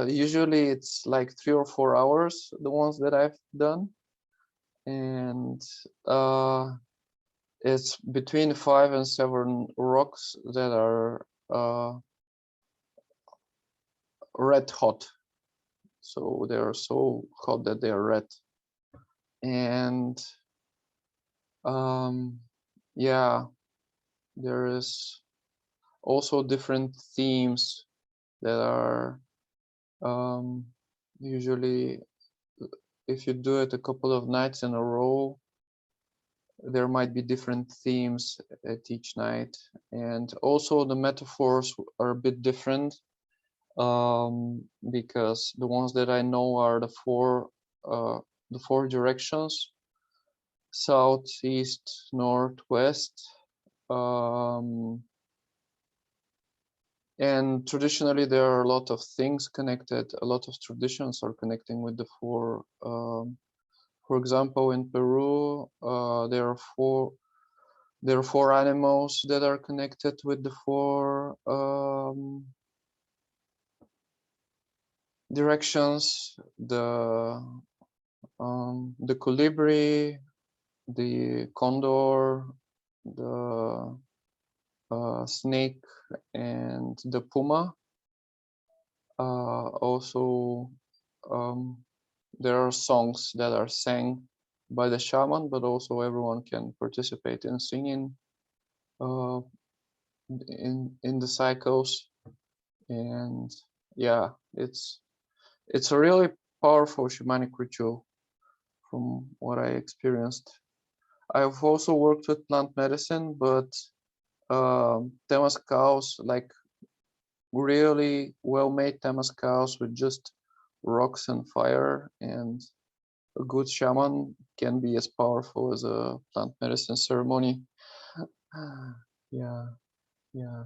Usually it's like 3 or 4 hours, the ones that I've done. And it's between 5 and 7 rocks that are red hot. So they are so hot that they are red. And yeah, there is also different themes that are usually, if you do it a couple of nights in a row, there might be different themes at each night. And also the metaphors are a bit different, because the ones that I know are the four directions: south, east, north, west. And traditionally there are a lot of things connected, a lot of traditions are connecting with the four. For example, in Peru, there are four animals that are connected with the four directions. The the colibri, the condor, the snake, and the puma. Also, there are songs that are sang by the shaman, but also everyone can participate in singing in the cycles. And yeah, it's a really powerful shamanic ritual from what I experienced. I've also worked with plant medicine, but temazcals, like really well-made temazcals with just rocks and fire, and a good shaman can be as powerful as a plant medicine ceremony. Yeah, yeah.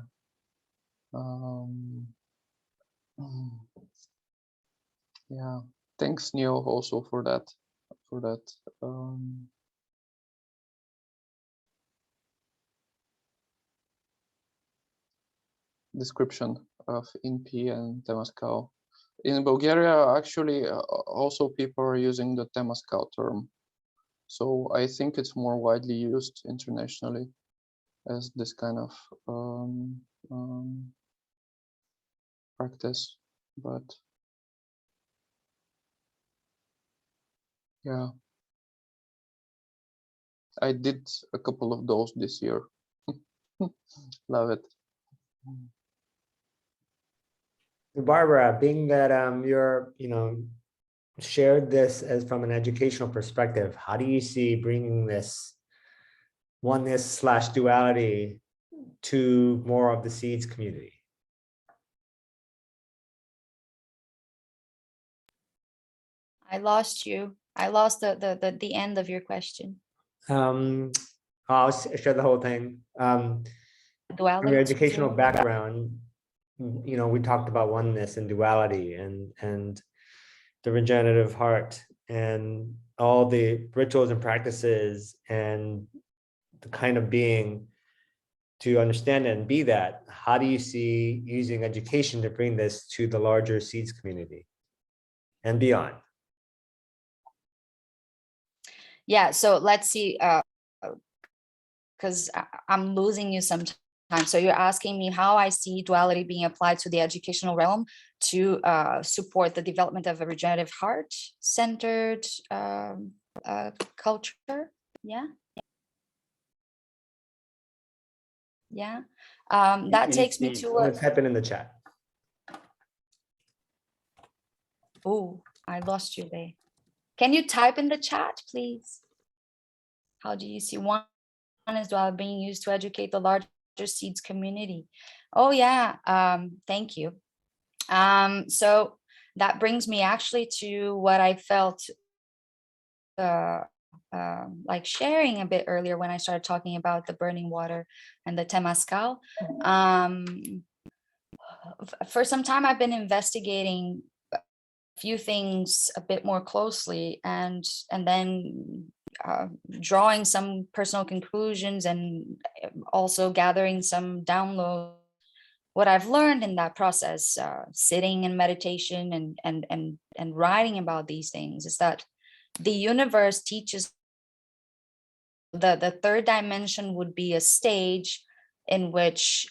Yeah. Thanks, Neil, also for that. Description of INPI and temazcal. In Bulgaria, actually, also people are using the temazcal term. So I think it's more widely used internationally as this kind of practice. But yeah, I did a couple of those this year. Love it.
Barbara, being that you're, shared this as from an educational perspective, how do you see bringing this oneness/duality to more of the seeds community?
I lost you. I lost the end of your question.
I'll share the whole thing. From
Duality.
your educational background, we talked about oneness and duality and the regenerative heart and all the rituals and practices and the kind of being to understand and be that. How do you see using education to bring this to the larger seeds community and beyond?
Yeah, so let's see, because I'm losing you sometimes. So you're asking me how I see duality being applied to the educational realm to support the development of a regenerative heart-centered culture. Yeah. Yeah. That takes me to
Let's type it in the chat.
Oh, I lost you there. Can you type in the chat, please? How do you see oneness duality being used to educate the larger seeds community? Oh yeah, thank you. So that brings me actually to what I felt like sharing a bit earlier when I started talking about the burning water and the temazcal. For some time, I've been investigating a few things a bit more closely, and then drawing some personal conclusions and also gathering some downloads. What I've learned in that process, sitting in meditation and writing about these things, is that the universe teaches the third dimension would be a stage in which,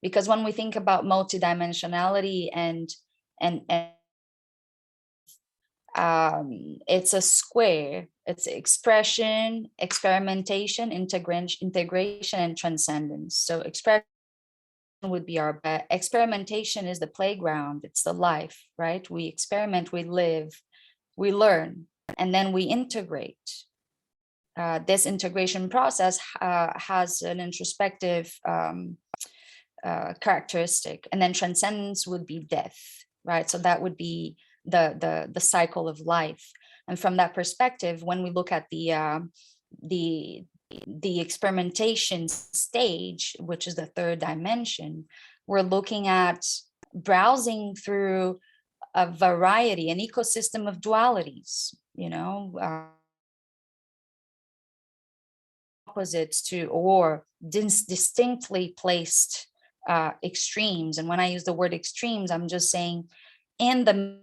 because when we think about multidimensionality and it's a square, it's expression, experimentation, integration, and transcendence. So expression would be our experimentation is the playground, it's the life, right? We experiment, we live, we learn, and then we integrate. This integration process has an introspective characteristic, and then transcendence would be death, right? So that would be the cycle of life. And from that perspective, when we look at the experimentation stage, which is the third dimension, we're looking at browsing through a variety, an ecosystem of dualities, opposites to or distinctly placed extremes. And when I use the word extremes, I'm just saying in the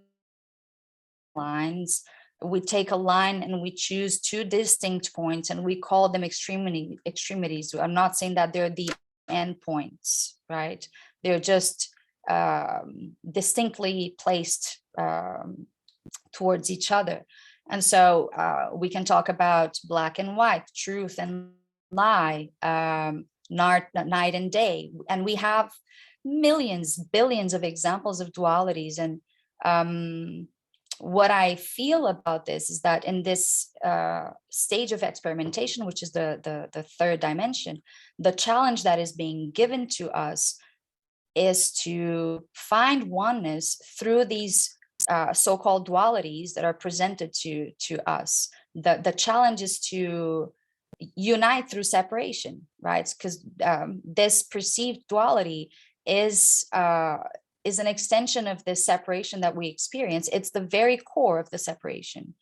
lines, we take a line and we choose two distinct points and we call them extremities. I'm not saying that they're the end points, right? They're just distinctly placed towards each other. And so we can talk about black and white, truth and lie, night and day. And we have millions, billions of examples of dualities. And what I feel about this is that in this stage of experimentation, which is the third dimension, the challenge that is being given to us is to find oneness through these so-called dualities that are presented to us. The challenge is to unite through separation, right? Because this perceived duality is an extension of this separation that we experience. It's the very core of the separation.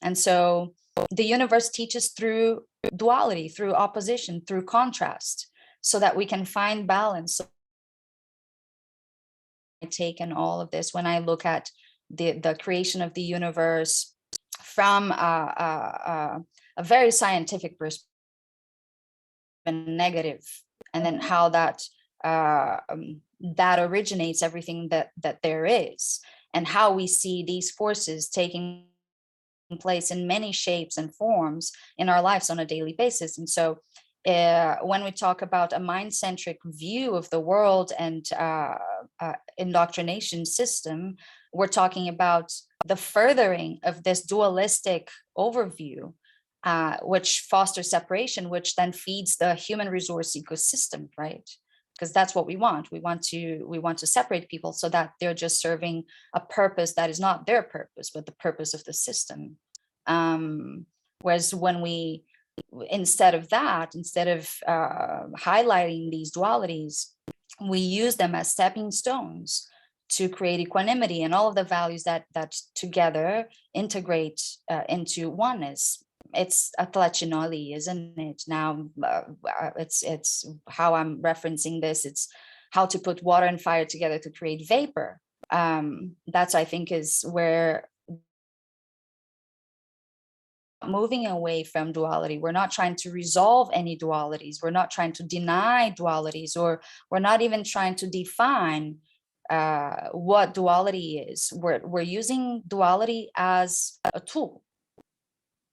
And so the universe teaches through duality, through opposition, through contrast, so that we can find balance. So I take in all of this when I look at the creation of the universe from a very scientific perspective, negative, and then how that that originates everything that there is, and how we see these forces taking place in many shapes and forms in our lives on a daily basis. And so when we talk about a mind-centric view of the world and indoctrination system, we're talking about the furthering of this dualistic overview, which fosters separation, which then feeds the human resource ecosystem, right? Because that's what we want. We want to separate people so that they're just serving a purpose that is not their purpose, but the purpose of the system. Whereas when we, instead of highlighting these dualities, we use them as stepping stones to create equanimity and all of the values that together integrate into oneness. It's athlachinoli, isn't it? Now it's how I'm referencing this. It's how to put water and fire together to create vapor. That's, I think, is where moving away from duality. We're not trying to resolve any dualities. We're not trying to deny dualities, or we're not even trying to define what duality is. We're using duality as a tool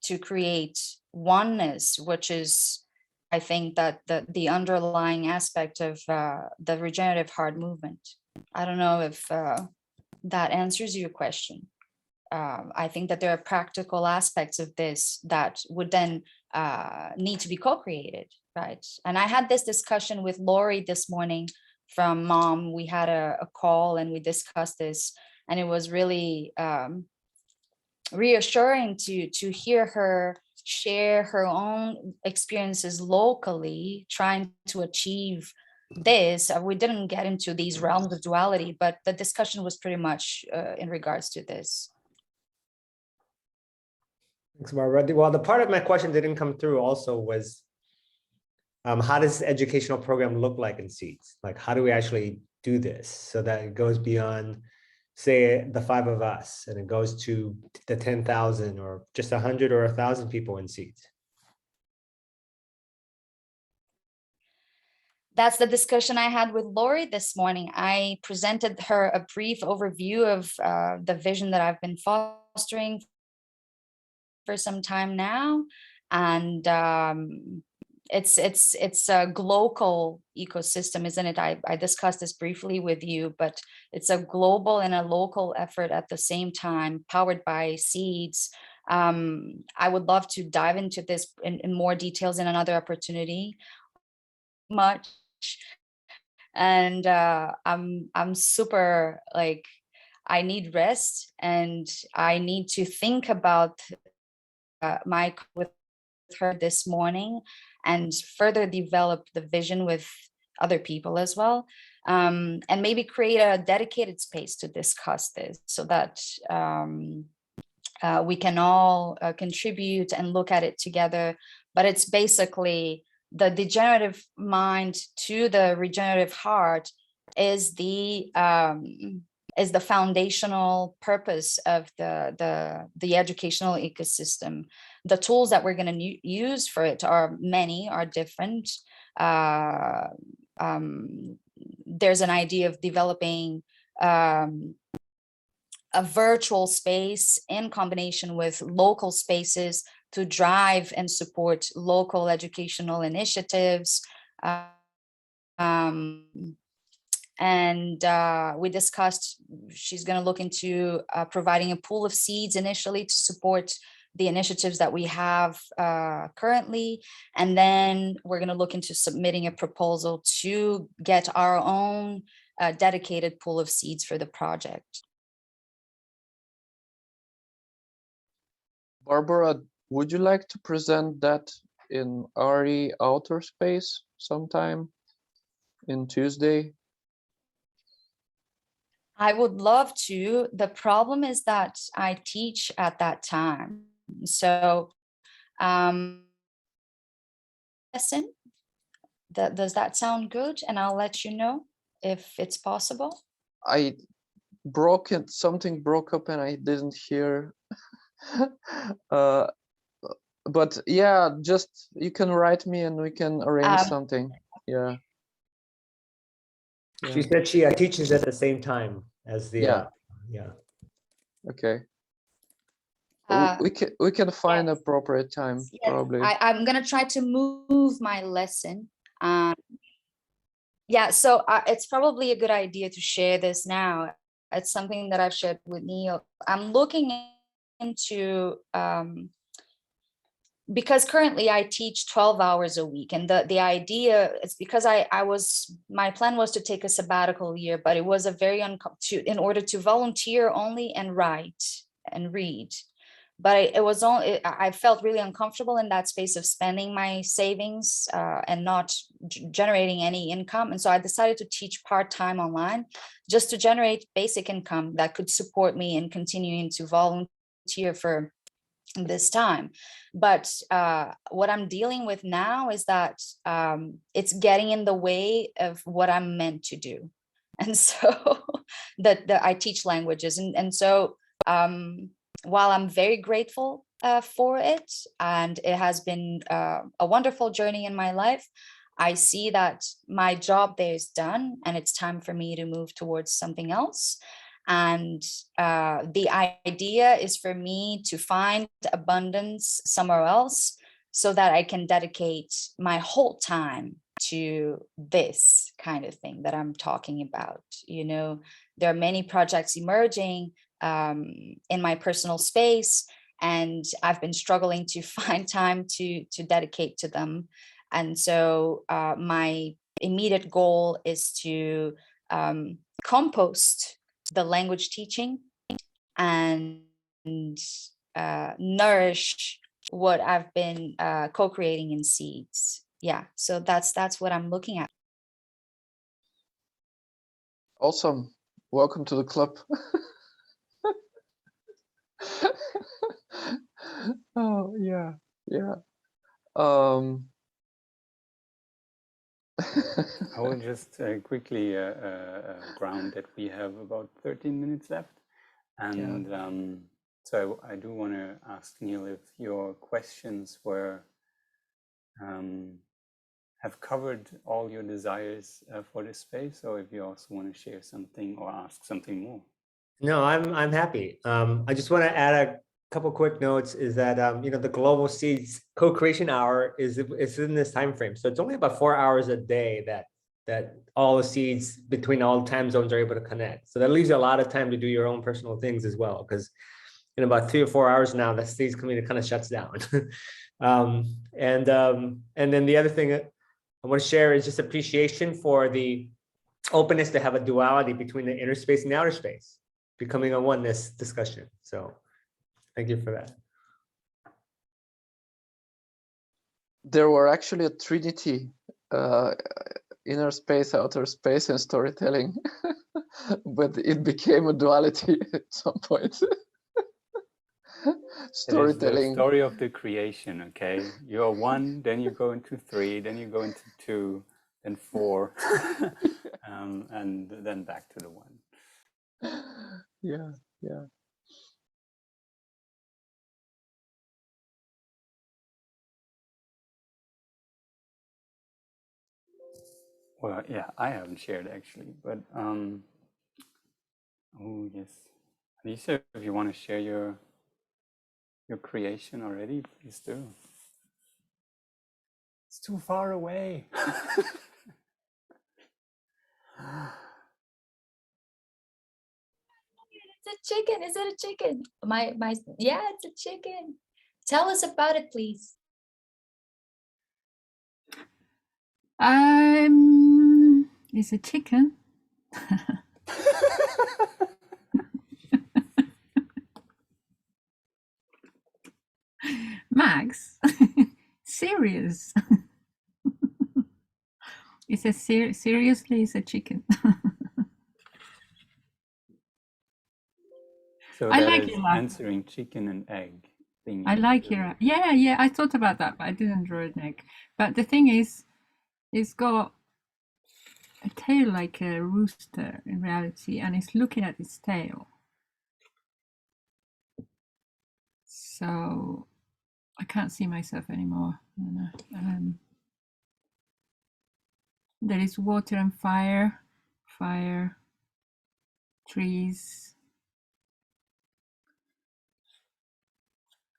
to create oneness, which is, I think, that the underlying aspect of the regenerative heart movement. I don't know if that answers your question. I think that there are practical aspects of this that would then need to be co-created, right? And I had this discussion with Lori this morning from Mom. We had a call and we discussed this, and it was really reassuring to hear her share her own experiences locally trying to achieve this. We didn't get into these realms of duality, but the discussion was pretty much in regards to this.
Thanks, Barbara. Well, the part of my question that didn't come through also was, how does the educational program look like in seeds? Like, how do we actually do this so that it goes beyond, say, the 5 of us, and it goes to the 10,000 or just 100 or 1,000 people in seeds?
That's the discussion I had with Lori this morning. I presented her a brief overview of the vision that I've been fostering for some time now, and it's a global ecosystem, isn't it? I discussed this briefly with you, but it's a global and a local effort at the same time, powered by seeds. I would love to dive into this in more details in another opportunity. And I'm super, like, I need rest, and I need to think about my with her this morning and further develop the vision with other people as well, and maybe create a dedicated space to discuss this so that we can all contribute and look at it together. But it's basically the degenerative mind to the regenerative heart is the is the foundational purpose of the educational ecosystem. The tools that we're going to use for it are different. There's an idea of developing a virtual space in combination with local spaces to drive and support local educational initiatives. We discussed she's going to look into providing a pool of seeds initially to support the initiatives that we have currently. And then we're going to look into submitting a proposal to get our own dedicated pool of seeds for the project.
Barbara, would you like to present that in RE Outer Space sometime in Tuesday?
I would love to. The problem is that I teach at that time. So, lesson, does that sound good? And I'll let you know if it's possible.
I broke it, something broke up and I didn't hear. But yeah, just you can write me and we can arrange something. Yeah.
She said she teaches at the same time as the yeah.
Okay. We can find appropriate time, probably.
I'm gonna try to move my lesson. Yeah, so it's probably a good idea to share this now. It's something that I've shared with Neil. I'm looking into because currently I teach 12 hours a week, and the idea is because my plan was to take a sabbatical year, but it was a very in order to volunteer only and write and read. But I felt really uncomfortable in that space of spending my savings and not generating any income. And so I decided to teach part-time online just to generate basic income that could support me in continuing to volunteer for this time. But what I'm dealing with now is that it's getting in the way of what I'm meant to do. And so I teach languages. And so while I'm very grateful for it, and it has been a wonderful journey in my life, I see that my job there is done and it's time for me to move towards something else. And the idea is for me to find abundance somewhere else so that I can dedicate my whole time to this kind of thing that I'm talking about. You know, there are many projects emerging in my personal space, and I've been struggling to find time to dedicate to them. And so my immediate goal is to compost the language teaching and nourish what I've been co-creating in seeds. Yeah, so that's what I'm looking at.
Awesome. Welcome to the club. Oh yeah, yeah.
I will just quickly ground that we have about 13 minutes left. And so I do want to ask Neil if your questions have covered all your desires for this space, or if you also want to share something or ask something more.
No, I'm happy. I just want to add a couple quick notes. Is that you know, the Global Seeds Co-Creation Hour is in this time frame, so it's only about 4 hours a day that all the seeds between all time zones are able to connect. So that leaves you a lot of time to do your own personal things as well, because in about 3 or 4 hours now, the seeds community kind of shuts down. And then the other thing I want to share is just appreciation for the openness to have a duality between the inner space and the outer space, becoming a oneness discussion. So thank you for that.
There were actually a trinity, inner space, outer space, and storytelling, but it became a duality at some point. Storytelling.
It is the story of the creation, okay? You're one, then you go into 3, then you go into 2, then 4, and then back to the 1.
Yeah, yeah.
Well, yeah, I haven't shared actually, but oh yes, Alicia, if you want to share your creation already, please do. It's too far away.
It's a chicken. Is it a chicken? Yeah, it's a chicken. Tell us about it, please.
It's a chicken. Max, serious. It's a seriously, it's a chicken.
So
I
that
like
is
your laugh.
answering chicken and egg thingy.
I like your yeah. I thought about that, but I didn't draw an egg. But the thing is, it's got a tail like a rooster in reality, and it's looking at its tail. So I can't see myself anymore. There is water and fire, trees,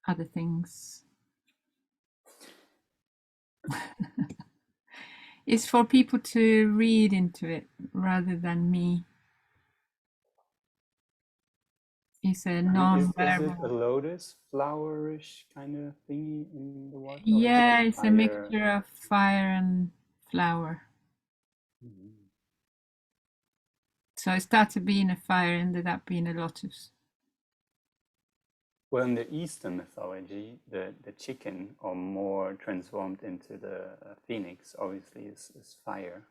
other things. It's for people to read into it rather than me. It's a
Is it a
non-verbal.
lotus flowerish kind of thingy in the water?
Yeah, it's a
fire?
mixture of fire and flower.
Mhm.
So it started being a fire, ended up being a lotus.
Well, in the Eastern mythology, the chicken, or more transformed into the phoenix, obviously is fire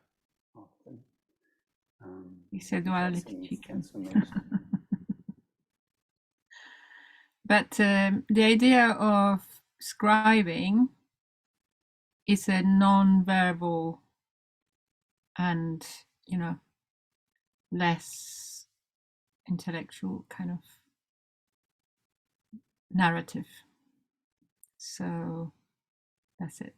often.
It's a duality
That
chicken.
transformation.
But the idea of scribing is a non-verbal and, less intellectual kind of narrative. So that's it.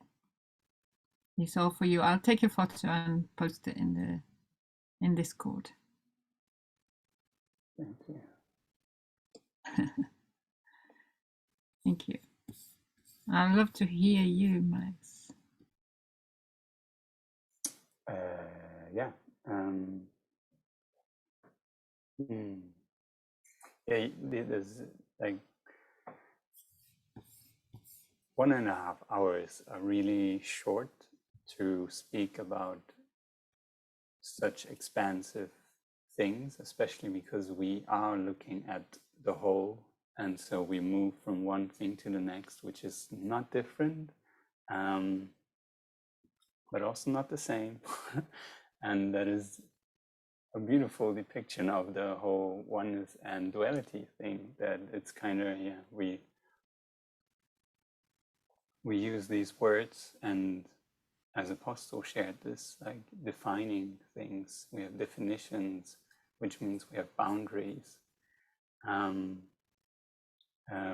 It's all for you. I'll take a photo and post it in Discord.
Thank you.
Thank you. I'd love to hear you, Max.
Yeah. Yeah, there's like 1.5 hours are really short to speak about such expansive things, especially because we are looking at the whole, and so we move from one thing to the next, which is not different, but also not the same. And that is a beautiful depiction of the whole oneness and duality thing, that it's kind of, yeah, we use these words, and as Apostle shared this, like defining things, we have definitions, which means we have boundaries,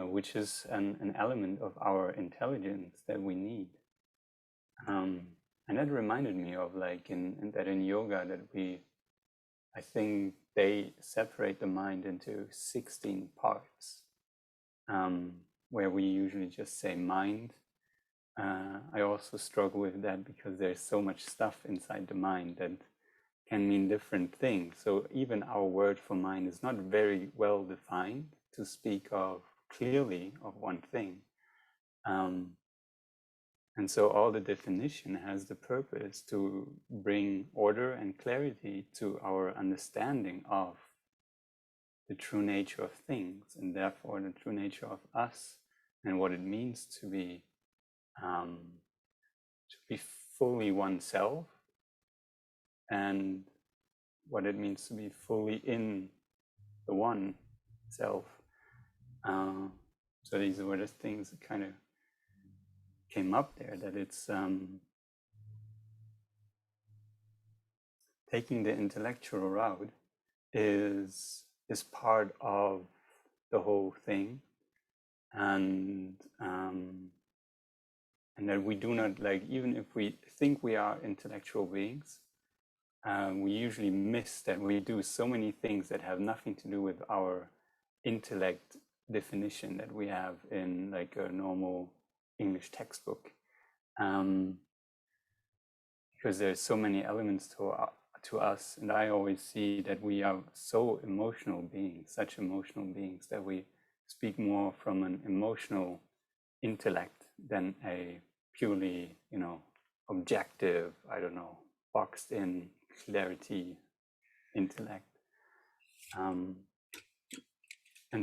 which is an element of our intelligence that we need. And that reminded me of like in yoga that I think they separate the mind into 16 parts, where we usually just say mind. I also struggle with that because there's so much stuff inside the mind that can mean different things. So even our word for mind is not very well defined to speak of clearly of one thing. And so all the definition has the purpose to bring order and clarity to our understanding of the true nature of things, and therefore the true nature of us, and what it means to be fully oneself, and what it means to be fully in the one self. So these were the things that kind of came up there, that it's taking the intellectual route is is part of the whole thing, and that we do not, like, even if we think we are intellectual beings, we usually miss that we do so many things that have nothing to do with our intellect definition that we have in like a normal English textbook, because there's so many elements to us, and I always see that we are so emotional beings, such emotional beings, that we speak more from an emotional intellect than a purely, objective, I don't know, boxed in clarity intellect. And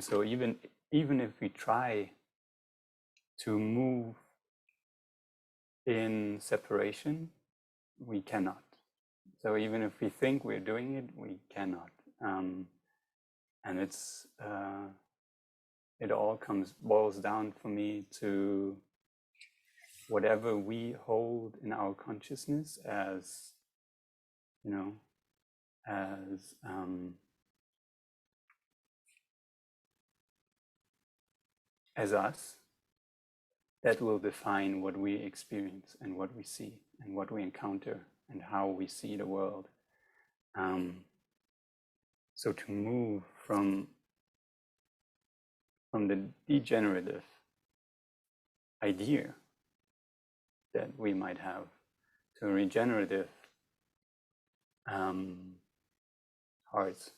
so even if we try to move in separation, we cannot. So even if we think we're doing it, we cannot. And it's it all boils down for me to whatever we hold in our consciousness as, as us, that will define what we experience and what we see and what we encounter and how we see the world. So to move from the degenerative idea that we might have to a regenerative heart,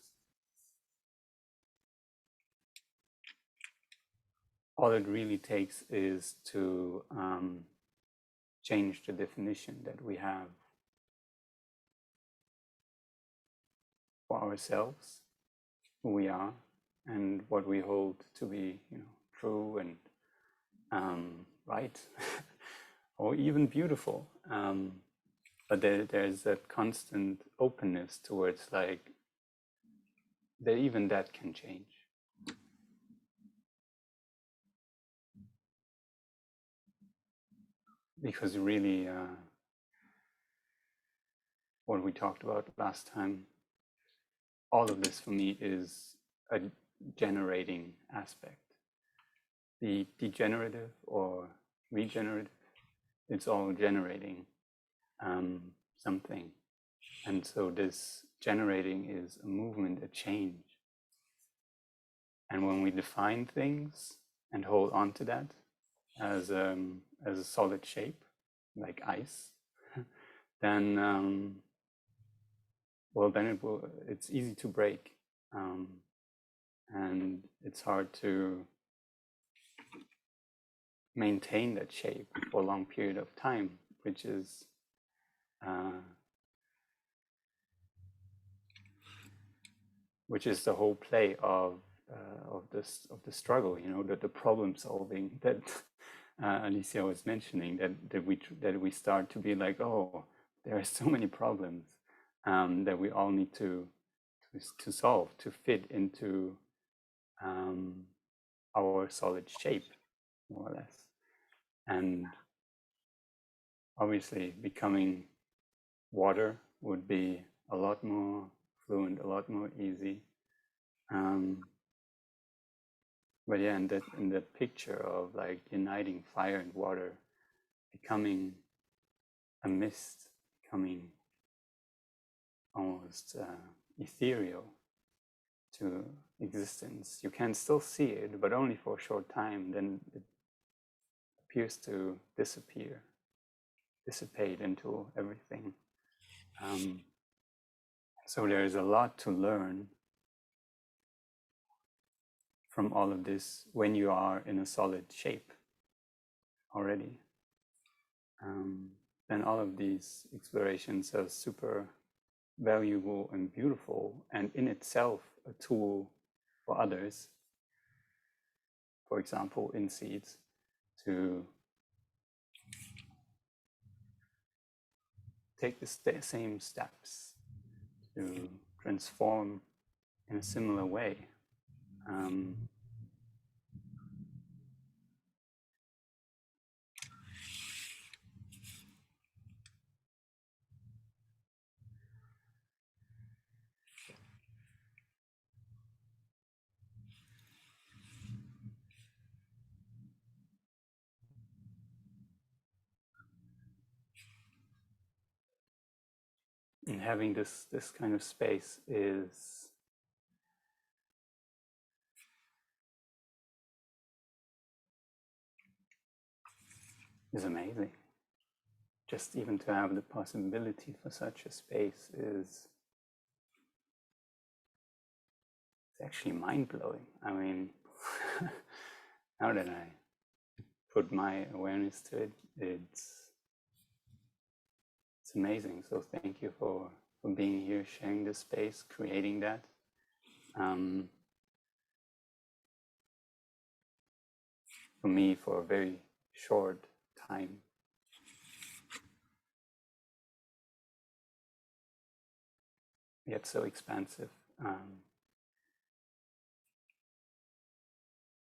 all it really takes is to change the definition that we have for ourselves, who we are, and what we hold to be, true and right, or even beautiful. But there's that constant openness towards, like, that even that can change. Because really, what we talked about last time, all of this for me is a generating aspect. The degenerative or regenerative, it's all generating something. And so this generating is a movement, a change. And when we define things and hold on to that as a solid shape, like ice, then it's easy to break, and it's hard to maintain that shape for a long period of time, which is the whole play of the struggle, the problem solving that Alicia was mentioning, that we start to be like, oh, there are so many problems that we all need to solve to fit into our solid shape, more or less. And obviously becoming water would be a lot more fluent, a lot more easy. But yeah, in that picture of like uniting fire and water, becoming a mist, becoming almost ethereal to existence. You can still see it, but only for a short time. Then it appears to dissipate into everything. So there is a lot to learn from all of this when you are in a solid shape already. Then all of these explorations are super valuable and beautiful, and in itself a tool for others, for example in seeds, to take the same steps to transform in a similar way. And having this kind of space is amazing. Just even to have the possibility for such a space is actually mind-blowing. I mean, now that I put my awareness to it, it's amazing. So thank you for being here, sharing this space, creating that. For me, for a very short time. Yet so expansive.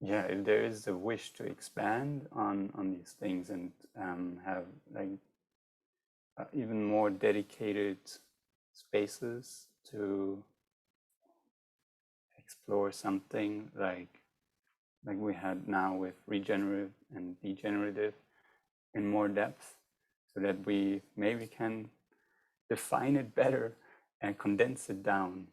Yeah, if there is a wish to expand on these things and have like even more dedicated spaces to explore something like we had now with regenerative and degenerative in more depth, so that we maybe can define it better and condense it down,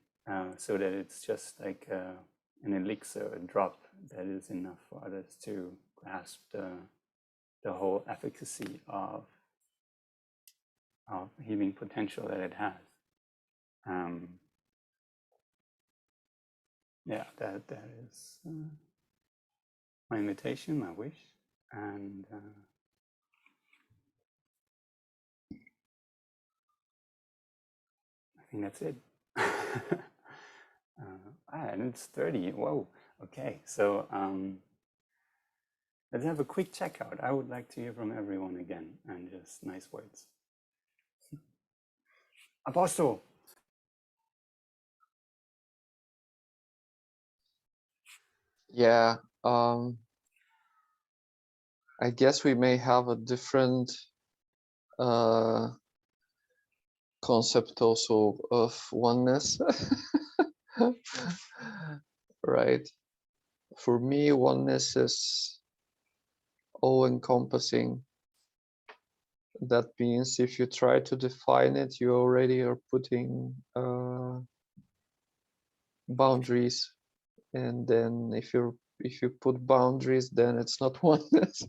so that it's just like an elixir, a drop that is enough for others to grasp the whole efficacy of healing potential that it has. Yeah, that is my invitation, my wish, and I think that's it. And it's 30. Whoa. Okay, so let's have a quick checkout. I would like to hear from everyone again, and just nice words. Apostle.
Yeah, I guess we may have a different concept also of oneness. Right. For me, oneness is all-encompassing. That means if you try to define it, you already are putting boundaries, and then if you put boundaries, then it's not oneness.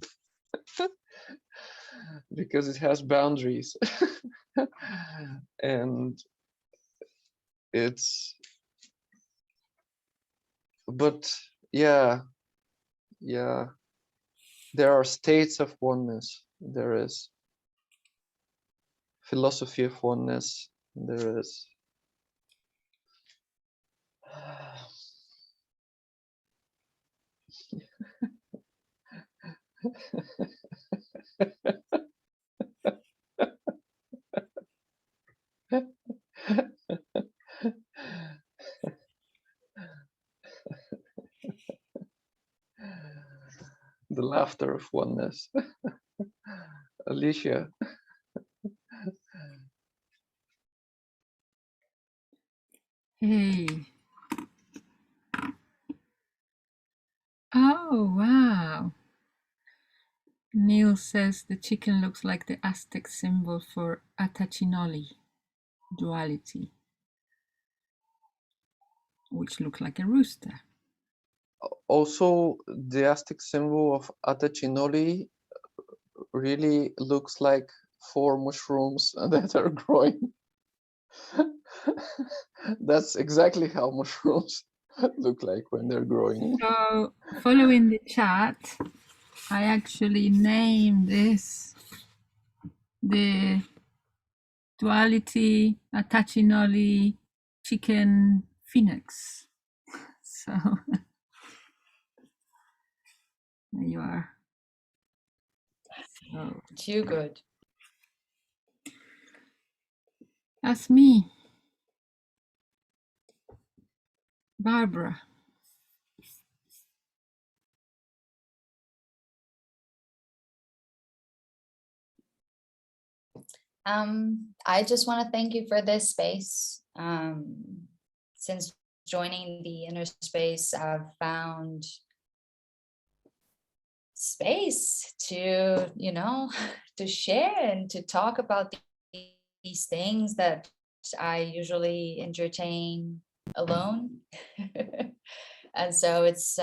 Because it has boundaries. And it's, but yeah, there are states of oneness. There is philosophy of oneness. There is the laughter of oneness. Alicia.
Hey. Oh, wow. Neil says the chicken looks like the Aztec symbol for Atachinoli, duality, which looked like a rooster.
Also, the Aztec symbol of Atachinoli really looks like 4 mushrooms that are growing. That's exactly how mushrooms look like when they're growing.
So, following the chat, I actually named this the duality Atachinoli chicken phoenix. So there you are. So
Too good.
that's me, Barbara.
I just want to thank you for this space. Since joining the inner space, I've found space to, to share and to talk about these things that I usually entertain alone. And so it's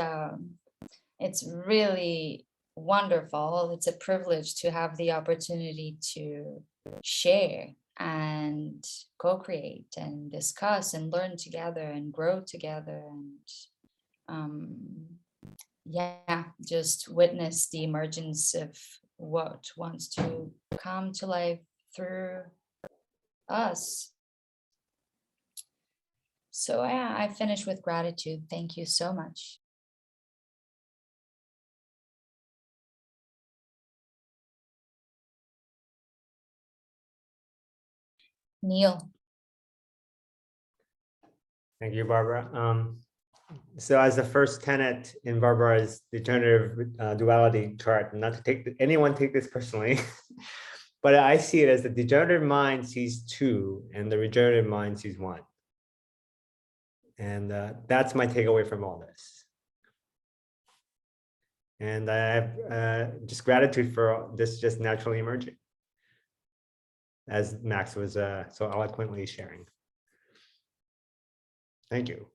really wonderful. It's a privilege to have the opportunity to share and co-create and discuss and learn together and grow together, and yeah, just witness the emergence of what wants to come to life through us. So yeah, I finish with gratitude. Thank you so much. Neil.
Thank you, Barbara. So as the first tenet in Barbara's degenerative duality chart, not to take anyone take this personally, but I see it as the degenerative mind sees two and the regenerative mind sees one. And that's my takeaway from all this. And I have just gratitude for this just naturally emerging, as Max was so eloquently sharing. Thank you.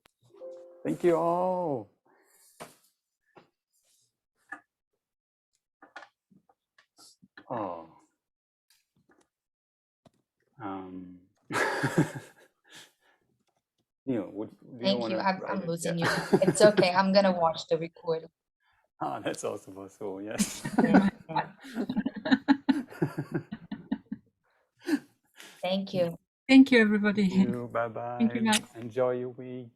Thank you all. Oh. Neil, do you
Thank
want
you.
to
I'm
it?
losing
Yeah.
you. It's okay. I'm gonna watch the recording.
Ah, that's also possible. Yes.
Thank you.
Thank you, everybody.
Thank you.
Thank you,
Bye-bye.
Max.
Enjoy your week.